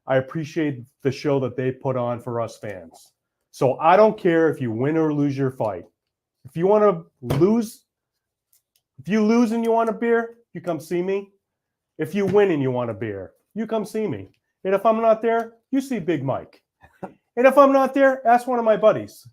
Speaker 2: I appreciate the show that they put on for us fans. So I don't care if you win or lose your fight. If you want to lose, if you lose and you want a beer, you come see me. If you win and you want a beer, you come see me. And if I'm not there, you see Big Mike. And if I'm not there, ask one of my buddies.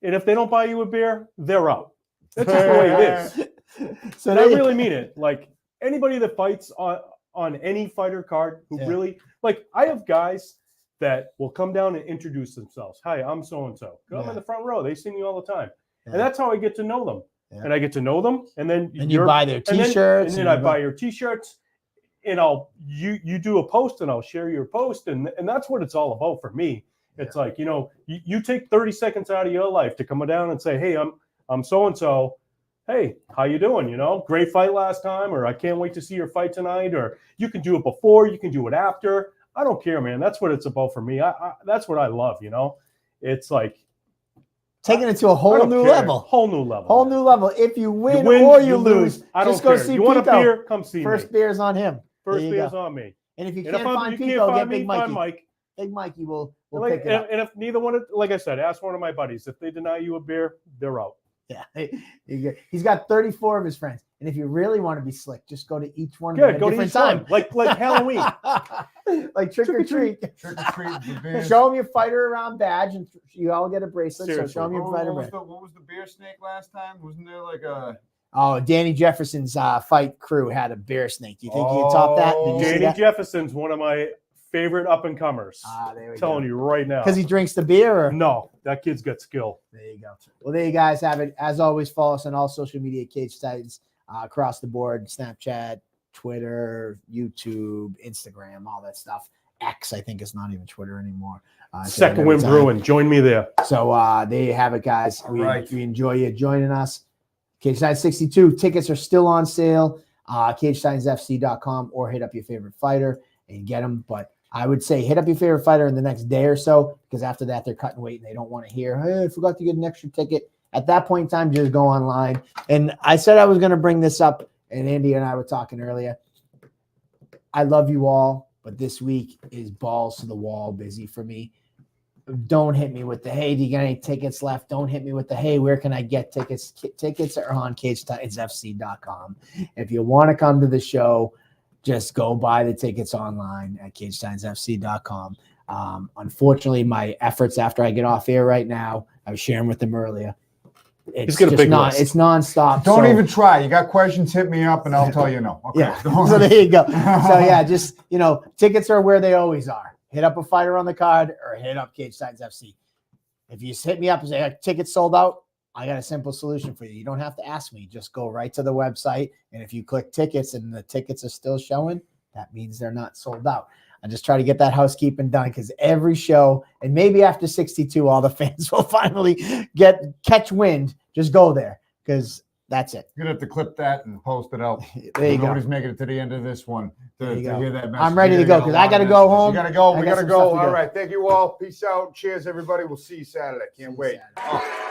Speaker 2: And if they don't buy you a beer, they're out. That's just the way it is.
Speaker 3: So
Speaker 2: And I really mean it. Like anybody that fights on any fighter card who really, like I have guys that will come down and introduce themselves. Hi, I'm so-and-so. I'm in the front row. They see me all the time. And that's how I get to know them. Yeah. And I get to know them. And then
Speaker 3: you buy their T-shirts.
Speaker 2: And then I buy your T-shirts. And you do a post and I'll share your post. And that's what it's all about for me. It's like, you take 30 seconds out of your life to come down and say, hey, I'm so-and-so. Hey, how you doing? Great fight last time, or I can't wait to see your fight tonight, or you can do it before, you can do it after. I don't care, man. That's what it's about for me. That's what I love, It's like
Speaker 3: taking it to a whole new level.
Speaker 2: Whole new level.
Speaker 3: Whole new level. If you win or you lose,
Speaker 2: I don't
Speaker 3: just go
Speaker 2: care.
Speaker 3: see
Speaker 2: You want a
Speaker 3: Picco.
Speaker 2: beer? Come see me.
Speaker 3: First beer's on him.
Speaker 2: First beer's on me.
Speaker 3: And if you
Speaker 2: And
Speaker 3: can't find
Speaker 2: you
Speaker 3: Picco,
Speaker 2: can't
Speaker 3: get Big Mikey.
Speaker 2: find Mike.
Speaker 3: Big Mikey will
Speaker 2: Like,
Speaker 3: pick it up.
Speaker 2: and if neither one, like I said, ask one of my buddies. If they deny you a beer, they're out.
Speaker 3: Yeah, he's got 34 of his friends, and if you really want to be slick, just go to each one of them at a different time,
Speaker 2: like Halloween,
Speaker 3: like trick or treat.
Speaker 1: Trick or treat.
Speaker 3: Show them your fighter around badge, and you all get a bracelet.
Speaker 2: Seriously.
Speaker 3: So show them your fighter badge.
Speaker 1: What was the beer snake last time? Wasn't there like a?
Speaker 3: Oh, Danny Jefferson's fight crew had a bear snake. Do you think you can top that? Did you see
Speaker 2: Danny
Speaker 3: that?
Speaker 2: Jefferson's one of my favorite up and comers.
Speaker 3: There we
Speaker 2: Telling you right now.
Speaker 3: Because he drinks the beer, or
Speaker 2: no, that kid's got skill.
Speaker 3: There you go. Well, there you guys have it. As always, follow us on all social media, Cage Titans, across the board, Snapchat, Twitter, YouTube, Instagram, all that stuff. X, I think, is not even Twitter anymore.
Speaker 2: Second Wind Brewing. Join me there.
Speaker 3: So there you have it, guys. We enjoy you joining us. Cage Titans 62. Tickets are still on sale. CageTitansFC.com, or hit up your favorite fighter and get them. But I would say hit up your favorite fighter in the next day or so, because after that, they're cutting weight and they don't want to hear, hey, I forgot to get an extra ticket. At that point in time, just go online. And I said I was going to bring this up, and Andy and I were talking earlier. I love you all, but this week is balls to the wall busy for me. Don't hit me with the, hey, do you got any tickets left? Don't hit me with the, hey, where can I get tickets? Tickets are on CageTitonsFC.com. If you want to come to the show, just go buy the tickets online at CageTitonsFC.com. Unfortunately, my efforts after I get off air right now, I was sharing with them earlier. It's
Speaker 2: got a
Speaker 3: just
Speaker 2: big list.
Speaker 3: it's nonstop.
Speaker 1: Don't
Speaker 3: So-
Speaker 1: even try. You got questions, hit me up and I'll tell you no. Okay.
Speaker 3: Yeah.
Speaker 1: go on.
Speaker 3: So there you go. So yeah, just, tickets are where they always are. Hit up a fighter on the card or hit up Cage Titans FC. If you hit me up and say tickets sold out, I got a simple solution for you. You don't have to ask me. Just go right to the website. And if you click tickets and the tickets are still showing, that means they're not sold out. I just try to get that housekeeping done because every show, and maybe after 62, all the fans will finally catch wind. Just go there because that's it.
Speaker 1: You're gonna have to clip that and post it out.
Speaker 3: There you
Speaker 1: Nobody's
Speaker 3: go.
Speaker 1: making it to the end of this one
Speaker 3: There
Speaker 1: to
Speaker 3: you go.
Speaker 1: hear that message.
Speaker 3: I'm ready
Speaker 1: You're
Speaker 3: to go
Speaker 1: gonna get
Speaker 3: because
Speaker 1: a
Speaker 3: I
Speaker 1: lot
Speaker 3: got to
Speaker 1: of
Speaker 3: go
Speaker 1: messages.
Speaker 3: home.
Speaker 1: You gotta go.
Speaker 3: I
Speaker 1: We
Speaker 3: got
Speaker 1: gotta
Speaker 3: some
Speaker 1: go.
Speaker 3: stuff to
Speaker 1: All
Speaker 3: do.
Speaker 1: right. Thank you all. Peace out. Cheers, everybody. We'll see you Saturday. Can't wait.
Speaker 3: Saturday.